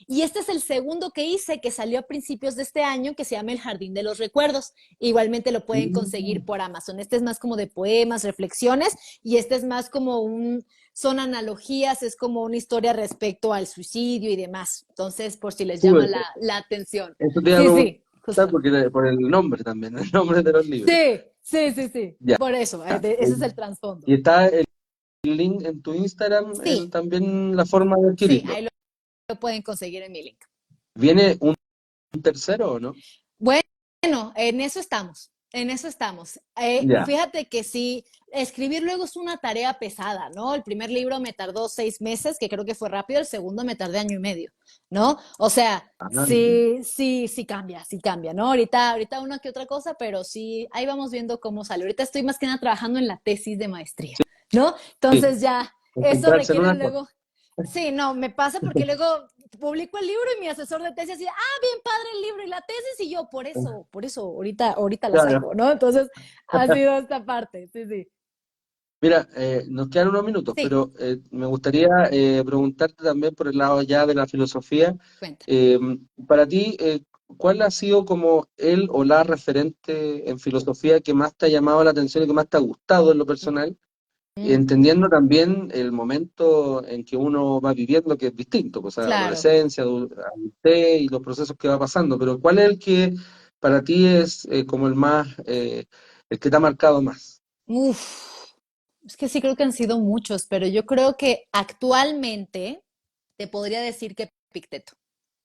Y este es el segundo que hice, que salió a principios de este año, que se llama El Jardín de los Recuerdos. Igualmente lo pueden conseguir por Amazon. Este es más como de poemas, reflexiones, y este es más como son analogías, es como una historia respecto al suicidio y demás. Entonces, por si les Sí, llama la atención. eso te iba a Sí, sí, preguntar justo. porque por el nombre también, el nombre de los libros. Sí, sí, sí, sí. Ya. Por eso, ese es el trasfondo. Y está el link en tu Instagram, Sí, también la forma de sí, adquirirlo. ahí lo pueden conseguir en mi link. ¿Viene un tercero o no? Bueno, en eso estamos, en eso estamos. Ya. Fíjate que sí, escribir luego es una tarea pesada, ¿no? El primer libro me tardó 6 meses, que creo que fue rápido, el segundo me tardé año y medio, ¿no? O sea, Ah, sí cambia, ¿no? Ahorita una que otra cosa, pero sí, ahí vamos viendo cómo sale. Ahorita estoy más que nada trabajando en la tesis de maestría, ¿no? sí, Entonces ya, eso concentrarse en requiere una cosa. luego. Sí, no, me pasa porque luego publico el libro y mi asesor de tesis dice, bien padre el libro y la tesis, y yo, por eso, ahorita la Claro. saco, ¿no? Entonces, ha sido esta parte, sí, sí. Mira, nos quedan unos minutos, Sí, pero me gustaría preguntarte también por el lado ya de la filosofía. cuenta. eh, para ti, ¿cuál ha sido como el o la referente en filosofía que más te ha llamado la atención y que más te ha gustado en lo personal? Mm, Entendiendo también el momento en que uno va viviendo, que es distinto, pues claro. adolescencia, adultez y los procesos que va pasando, pero ¿cuál es el que para ti es como el que te ha marcado más? Uf, es que sí creo que han sido muchos, pero yo creo que actualmente te podría decir que Epicteto.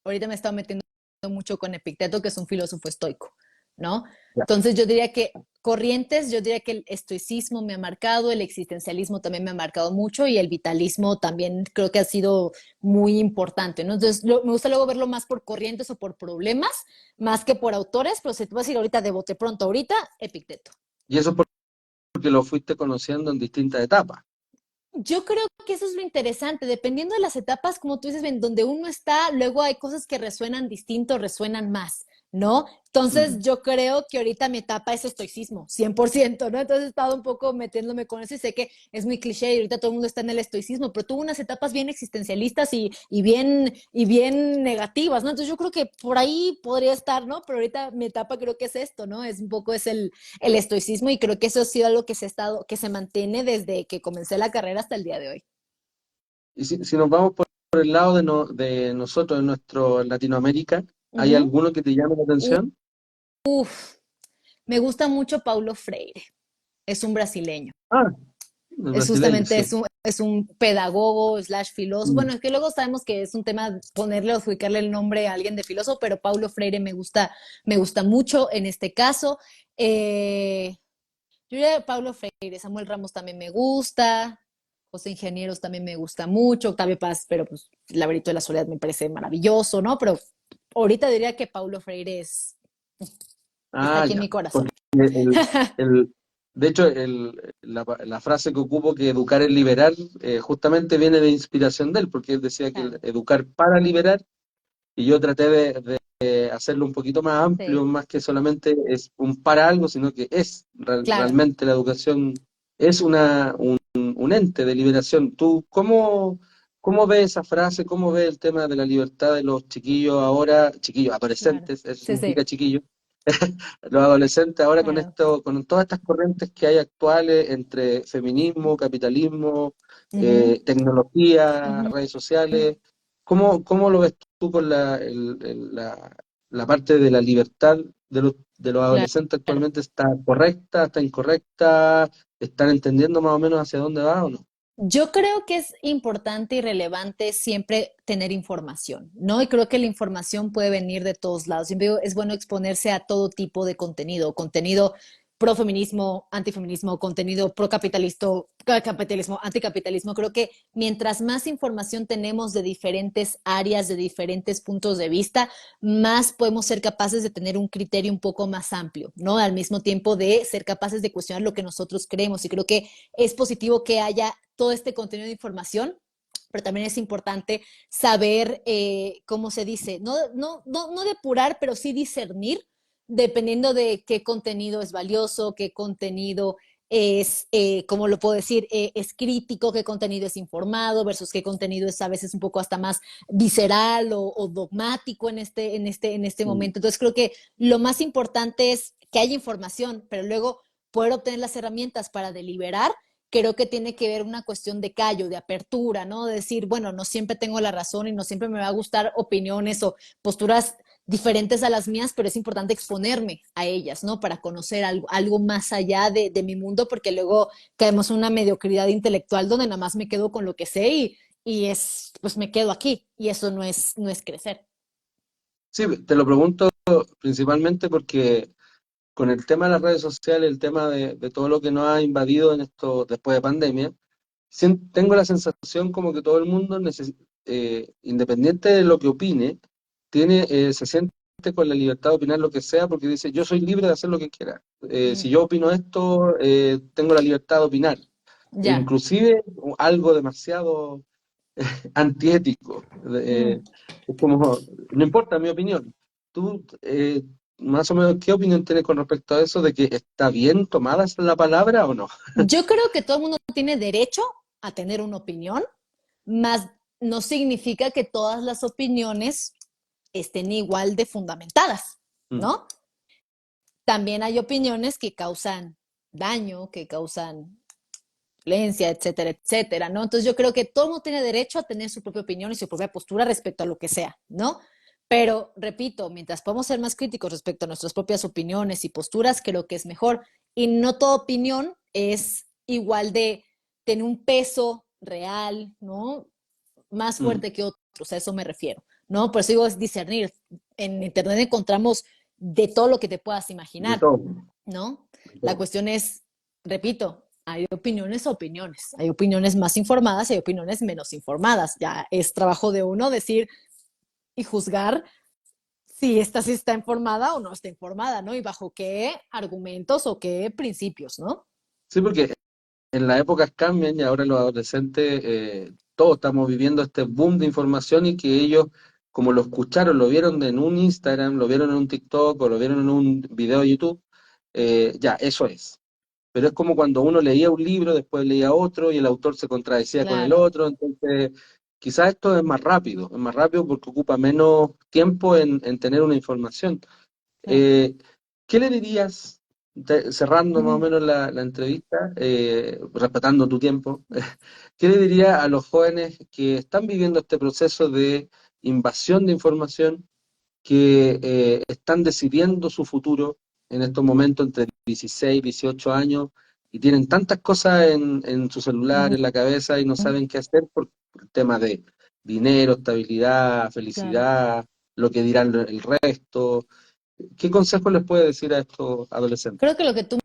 Ahorita me he estado metiendo mucho con Epicteto, que es un filósofo estoico, ¿no? Ya. Entonces yo diría que corrientes, yo diría que el estoicismo me ha marcado, el existencialismo también me ha marcado mucho y el vitalismo también creo que ha sido muy importante, ¿no? Entonces me gusta luego verlo más por corrientes o por problemas, más que por autores, pero si te voy a decir ahorita de bote pronto, ahorita, Epicteto. Y eso porque lo fuiste conociendo en distintas etapas. Yo creo que eso es lo interesante, dependiendo de las etapas, como tú dices, en donde uno está, luego hay cosas que resuenan distinto, resuenan más, ¿no? Entonces Mm. yo creo que ahorita mi etapa es estoicismo, 100%, ¿no? Entonces he estado un poco metiéndome con eso y sé que es muy cliché y ahorita todo el mundo está en el estoicismo, pero tuvo unas etapas bien existencialistas y bien negativas, ¿no? Entonces yo creo que por ahí podría estar, ¿no? Pero ahorita mi etapa creo que es esto, ¿no? Es un poco el estoicismo y creo que eso ha sido algo que se mantiene desde que comencé la carrera hasta el día de hoy. Y si nos vamos por el lado de nosotros, de nuestro Latinoamérica, ¿hay Ujú. alguno que te llame la atención? Me gusta mucho Paulo Freire, es un brasileño. Ah, el Es brasileño, justamente, sí. es un pedagogo slash filósofo. Mm. Bueno, es que luego sabemos que es un tema ponerle o ubicarle el nombre a alguien de filósofo, pero Paulo Freire me gusta mucho en este caso. Yo diría Paulo Freire, Samuel Ramos también me gusta, José Ingenieros también me gusta mucho, Octavio Paz, pero pues el laberinto de la soledad me parece maravilloso, ¿no? Pero ahorita diría que Paulo Freire está Ah, aquí en ya. mi corazón. Porque el, el- de hecho, la frase que ocupo, que educar es liberar, justamente viene de inspiración de él, porque él decía que el Claro, educar para liberar, y yo traté de hacerlo un poquito más amplio, sí, más que solamente es un para algo, sino que es claro. realmente la educación, es un ente de liberación. ¿Tú cómo ves esa frase? ¿Cómo ves el tema de la libertad de los chiquillos ahora, chiquillos, Claro. adolescentes, eso Sí, significa sí, chiquillos, los adolescentes ahora con claro. esto, con todas estas corrientes que hay actuales entre feminismo, capitalismo, Ujú, tecnología, ujú. redes sociales? ¿Cómo lo ves tú con la parte de la libertad de los Claro. adolescentes actualmente? ¿Está correcta, está incorrecta? ¿Están entendiendo más o menos hacia dónde va o no? Yo creo que es importante y relevante siempre tener información, ¿no? Y creo que la información puede venir de todos lados. Siempre digo, es bueno exponerse a todo tipo de contenido pro feminismo, antifeminismo, contenido pro capitalismo, anticapitalismo. Creo que mientras más información tenemos de diferentes áreas, de diferentes puntos de vista, más podemos ser capaces de tener un criterio un poco más amplio, ¿no? Al mismo tiempo de ser capaces de cuestionar lo que nosotros creemos. Y creo que es positivo que haya todo este contenido de información, pero también es importante saber, ¿cómo se dice? No depurar, pero sí discernir, dependiendo de qué contenido es valioso, qué contenido es, ¿cómo lo puedo decir? Es crítico, qué contenido es informado versus qué contenido es a veces un poco hasta más visceral o dogmático en este Mm. momento. Entonces creo que lo más importante es que haya información, pero luego poder obtener las herramientas para deliberar. Creo que tiene que ver una cuestión de callo, de apertura, ¿no? De decir, bueno, no siempre tengo la razón y no siempre me va a gustar opiniones o posturas diferentes a las mías, pero es importante exponerme a ellas, ¿no? Para conocer algo más allá de mi mundo, porque luego caemos en una mediocridad intelectual donde nada más me quedo con lo que sé pues me quedo aquí y eso no es crecer. Sí, te lo pregunto principalmente porque con el tema de las redes sociales, el tema de todo lo que nos ha invadido en esto después de pandemia, tengo la sensación como que todo el mundo, independiente de lo que opine, se siente con la libertad de opinar lo que sea porque dice, yo soy libre de hacer lo que quiera. Si Mm, yo opino esto, tengo la libertad de opinar. E ya. inclusive algo demasiado antiético. Mm. Es como, no importa mi opinión. Tú, más o menos, ¿qué opinión tienes con respecto a eso de que está bien tomada la palabra o no? Yo creo que todo el mundo tiene derecho a tener una opinión, más no significa que todas las opiniones estén igual de fundamentadas, Mm, ¿no? También hay opiniones que causan daño, que causan violencia, etcétera, etcétera, ¿no? Entonces yo creo que todo el mundo tiene derecho a tener su propia opinión y su propia postura respecto a lo que sea, ¿no? Pero, repito, mientras podamos ser más críticos respecto a nuestras propias opiniones y posturas, creo que es mejor. Y no toda opinión es igual de tener un peso real, ¿no? Más mm, fuerte que otros, a eso me refiero, ¿no? Por eso digo, es discernir. En Internet encontramos de todo lo que te puedas de imaginar, todo, ¿no? de La todo. cuestión es, repito, hay opiniones o opiniones. Hay opiniones más informadas y hay opiniones menos informadas. Ya es trabajo de uno decir y juzgar si esta sí está informada o no está informada, ¿no? Y bajo qué argumentos o qué principios, ¿no? Sí, porque en las épocas cambian y ahora los adolescentes, todos estamos viviendo este boom de información y que ellos, como lo escucharon, lo vieron en un Instagram, lo vieron en un TikTok o lo vieron en un video de YouTube, ya, eso es. Pero es como cuando uno leía un libro, después leía otro y el autor se contradecía con el Claro. otro, entonces quizás esto es más rápido porque ocupa menos tiempo en tener una información. Sí. Eh, ¿Qué le dirías, cerrando más o Mm. menos la entrevista, respetando tu tiempo, qué le dirías a los jóvenes que están viviendo este proceso de invasión de información, que están decidiendo su futuro en estos momentos entre 16, 18 años y tienen tantas cosas en su celular, en la cabeza y no saben qué hacer por el tema de dinero, estabilidad, Claro. felicidad, lo que dirán el resto? ¿Qué consejo les puede decir a estos adolescentes? Creo que lo que tú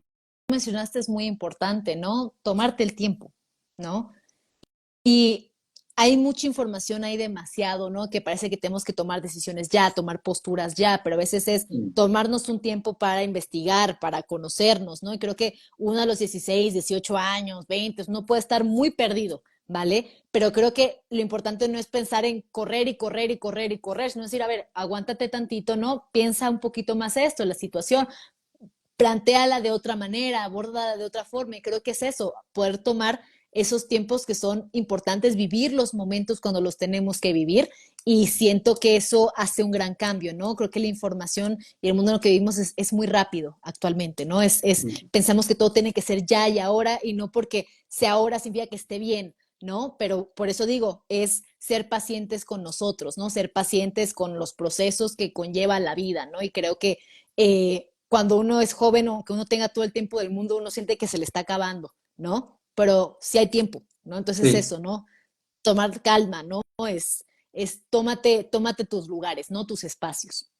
mencionaste es muy importante, ¿no? Tomarte el tiempo, ¿no? Y hay mucha información, hay demasiado, ¿no? Que parece que tenemos que tomar decisiones ya, tomar posturas ya, pero a veces es Mm. tomarnos un tiempo para investigar, para conocernos, ¿no? Y creo que uno a los 16, 18 años, 20, no puede estar muy perdido, ¿vale? Pero creo que lo importante no es pensar en correr y correr y correr y correr, sino decir, a ver, aguántate tantito, ¿no? Piensa un poquito más esto, la situación, plantéala de otra manera, abórdala de otra forma. Y creo que es eso, poder tomar esos tiempos que son importantes, vivir los momentos cuando los tenemos que vivir. Y siento que eso hace un gran cambio, ¿no? Creo que la información y el mundo en el que vivimos es muy rápido actualmente, ¿no? Mm. Pensamos que todo tiene que ser ya y ahora, y no porque sea ahora significa que esté bien, ¿no? Pero por eso digo, es ser pacientes con nosotros, ¿no? Ser pacientes con los procesos que conlleva la vida, ¿no? Y creo que cuando uno es joven o que uno tenga todo el tiempo del mundo, uno siente que se le está acabando, ¿no? Pero sí hay tiempo, ¿no? Entonces Sí. eso, ¿no? Tomar calma, ¿no? Tómate tus lugares, ¿no? Tus espacios.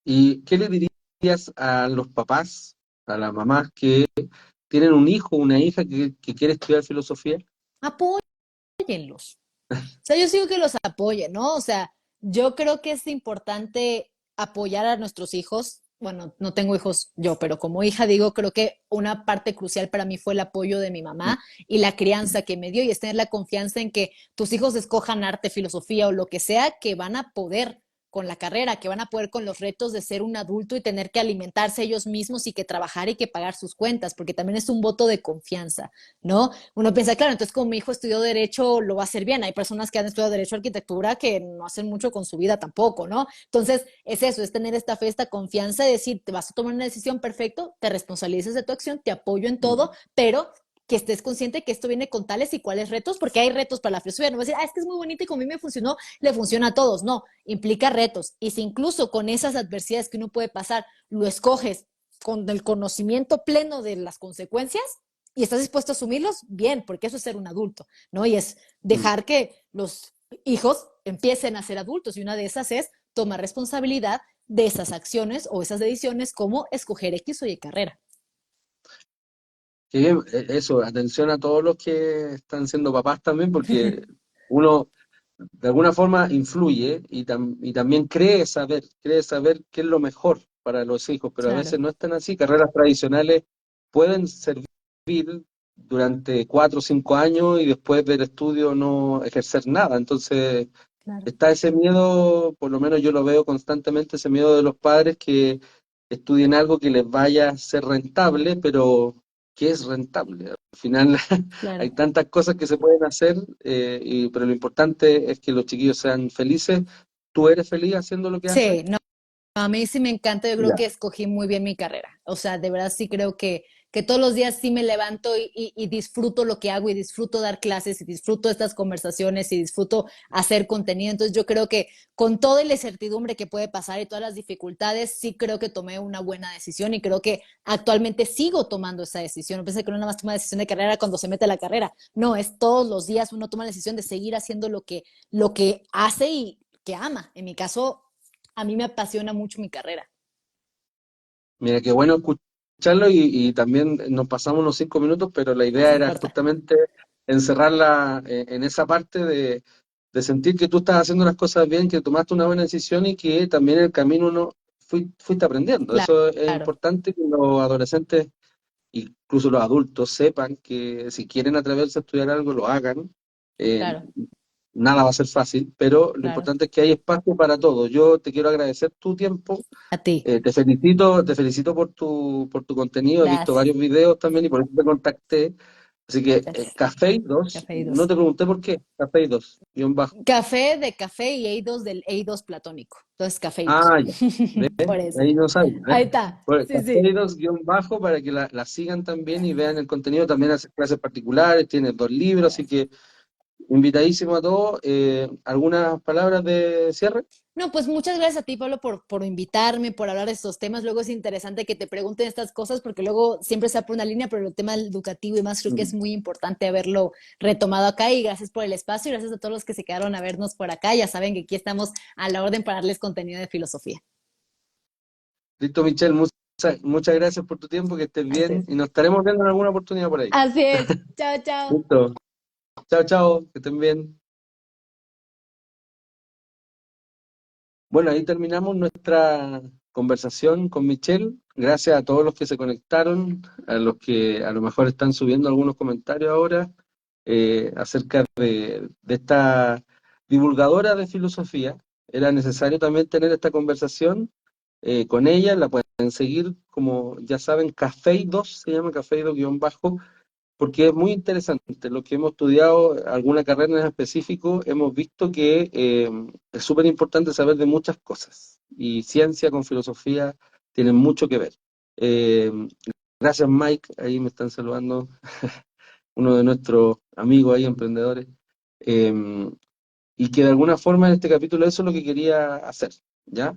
¿Y qué le dirías a los papás, a las mamás que tienen un hijo o una hija que quiere estudiar filosofía? Apóyenlos. O sea, yo sigo que los apoyen, ¿no? O sea, yo creo que es importante apoyar a nuestros hijos bueno, no tengo hijos yo, pero como hija digo, creo que una parte crucial para mí fue el apoyo de mi mamá y la crianza que me dio y es tener la confianza en que tus hijos escojan arte, filosofía o lo que sea, que van a poder con la carrera, que van a poder con los retos de ser un adulto y tener que alimentarse ellos mismos y que trabajar y que pagar sus cuentas, porque también es un voto de confianza, ¿no? Uno piensa, claro, entonces como mi hijo estudió Derecho, lo va a hacer bien. Hay personas que han estudiado Derecho, Arquitectura, que no hacen mucho con su vida tampoco, ¿no? Entonces, es eso, es tener esta fe, esta confianza de decir, te vas a tomar una decisión, perfecto, te responsabilizas de tu acción, te apoyo en todo, pero que estés consciente que esto viene con tales y cuáles retos, porque hay retos para la filosofía. No vas a decir, es que es muy bonito y como a mí me funcionó, le funciona a todos. No, implica retos. Y si incluso con esas adversidades que uno puede pasar, lo escoges con el conocimiento pleno de las consecuencias y estás dispuesto a asumirlos, bien, porque eso es ser un adulto, ¿no? Y es dejar que los hijos empiecen a ser adultos. Y una de esas es tomar responsabilidad de esas acciones o esas decisiones como escoger X o Y carrera. Qué bien, eso, atención a todos los que están siendo papás también, porque uno de alguna forma influye y también cree saber qué es lo mejor para los hijos, pero a Claro, veces no están así. Carreras tradicionales pueden servir durante 4 o 5 años y después del estudio no ejercer nada. Entonces, claro. está ese miedo, por lo menos yo lo veo constantemente, ese miedo de los padres que estudien algo que les vaya a ser rentable, pero ¿qué es rentable? Al final hay Claro. tantas cosas que se pueden hacer, pero lo importante es que los chiquillos sean felices. ¿Tú eres feliz haciendo lo que haces? Sí, no, a mí sí me encanta, yo creo Ya. que escogí muy bien mi carrera. O sea, de verdad sí creo que todos los días sí me levanto y disfruto lo que hago y disfruto dar clases y disfruto estas conversaciones y disfruto hacer contenido. Entonces yo creo que con toda la incertidumbre que puede pasar y todas las dificultades, sí creo que tomé una buena decisión y creo que actualmente sigo tomando esa decisión. No pensé que uno nada más toma decisión de carrera cuando se mete a la carrera. No, es todos los días uno toma la decisión de seguir haciendo lo que hace y que ama. En mi caso, a mí me apasiona mucho mi carrera. Mira, qué bueno escucharlo y también nos pasamos unos 5 minutos, pero la idea No era importa. justamente encerrarla en esa parte de sentir que tú estás haciendo las cosas bien, que tomaste una buena decisión y que también en el camino uno fuiste aprendiendo. Eso es Claro, importante que los adolescentes, incluso los adultos, sepan que si quieren atreverse a estudiar algo, lo hagan. Eh, claro, Nada va a ser fácil, pero lo claro. importante es que hay espacio para todo. Yo te quiero agradecer tu tiempo. A ti. Te felicito por tu contenido, he visto Gracias, varios videos también y por eso te contacté. Así que gracias. Café 2, Café y no dos. te pregunté por qué, Café 2, guión bajo. Café de café y Eidos del Eidos platónico. Entonces, café y dos. Ah, ya, ¿ves? Por eso. Ahí no sabes, ¿ves? Ahí está. Bueno, Sí, sí. Café 2, guión bajo para que la sigan también y vean el contenido. También hace clases particulares, tiene 2 libros, así Gracias. que invitadísimo a todos. ¿Algunas palabras de cierre? No, pues muchas gracias a ti, Pablo, por invitarme, por hablar de estos temas. Luego es interesante que te pregunten estas cosas porque luego siempre se por una línea, pero el tema educativo y más creo que es Mm. muy importante haberlo retomado acá y gracias por el espacio y gracias a todos los que se quedaron a vernos por acá. Ya saben que aquí estamos a la orden para darles contenido de filosofía. Listo, Michelle, muchas gracias por tu tiempo, que estés Así bien es. y nos estaremos viendo en alguna oportunidad por ahí. Así es. Chao, chao. Listo. Chao, chao, que estén bien. Bueno, ahí terminamos nuestra conversación con Michelle. Gracias a todos los que se conectaron, a los que a lo mejor están subiendo algunos comentarios ahora acerca de esta divulgadora de filosofía. Era necesario también tener esta conversación con ella. La pueden seguir, como ya saben, Cafeidos, se llama Cafeido guión bajo, porque es muy interesante. Lo que hemos estudiado, alguna carrera en específico, hemos visto que es súper importante saber de muchas cosas. Y ciencia con filosofía tienen mucho que ver. Eh, Gracias, Mike. Ahí me están saludando uno de nuestros amigos ahí, emprendedores. Eh, y que de alguna forma en este capítulo eso es lo que quería hacer, ¿ya?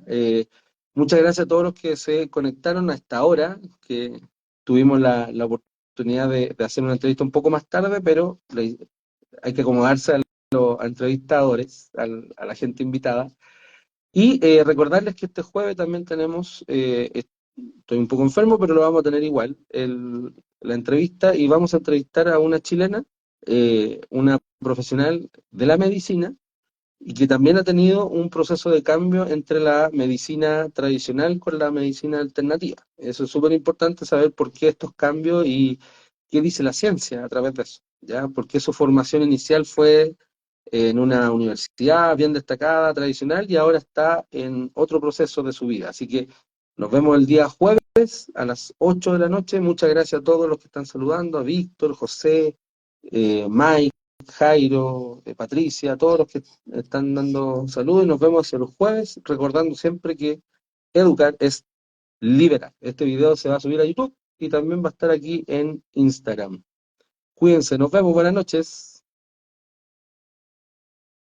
Muchas gracias a todos los que se conectaron hasta ahora, que tuvimos la oportunidad de hacer una entrevista un poco más tarde, pero hay que acomodarse a entrevistadores, a la gente invitada. Y recordarles que este jueves también tenemos, estoy un poco enfermo, pero lo vamos a tener igual, la entrevista, y vamos a entrevistar a una chilena, una profesional de la medicina, y que también ha tenido un proceso de cambio entre la medicina tradicional con la medicina alternativa. Eso es súper importante saber por qué estos cambios y qué dice la ciencia a través de eso, ¿ya? Porque su formación inicial fue en una universidad bien destacada, tradicional, y ahora está en otro proceso de su vida. Así que nos vemos el día jueves a las 8 de la noche. Muchas gracias a todos los que están saludando, a Víctor, José, Mike, Jairo, Patricia, a todos los que están dando saludos, y nos vemos el jueves, recordando siempre que educar es liberar. Este video se va a subir a YouTube y también va a estar aquí en Instagram. Cuídense, nos vemos, buenas noches.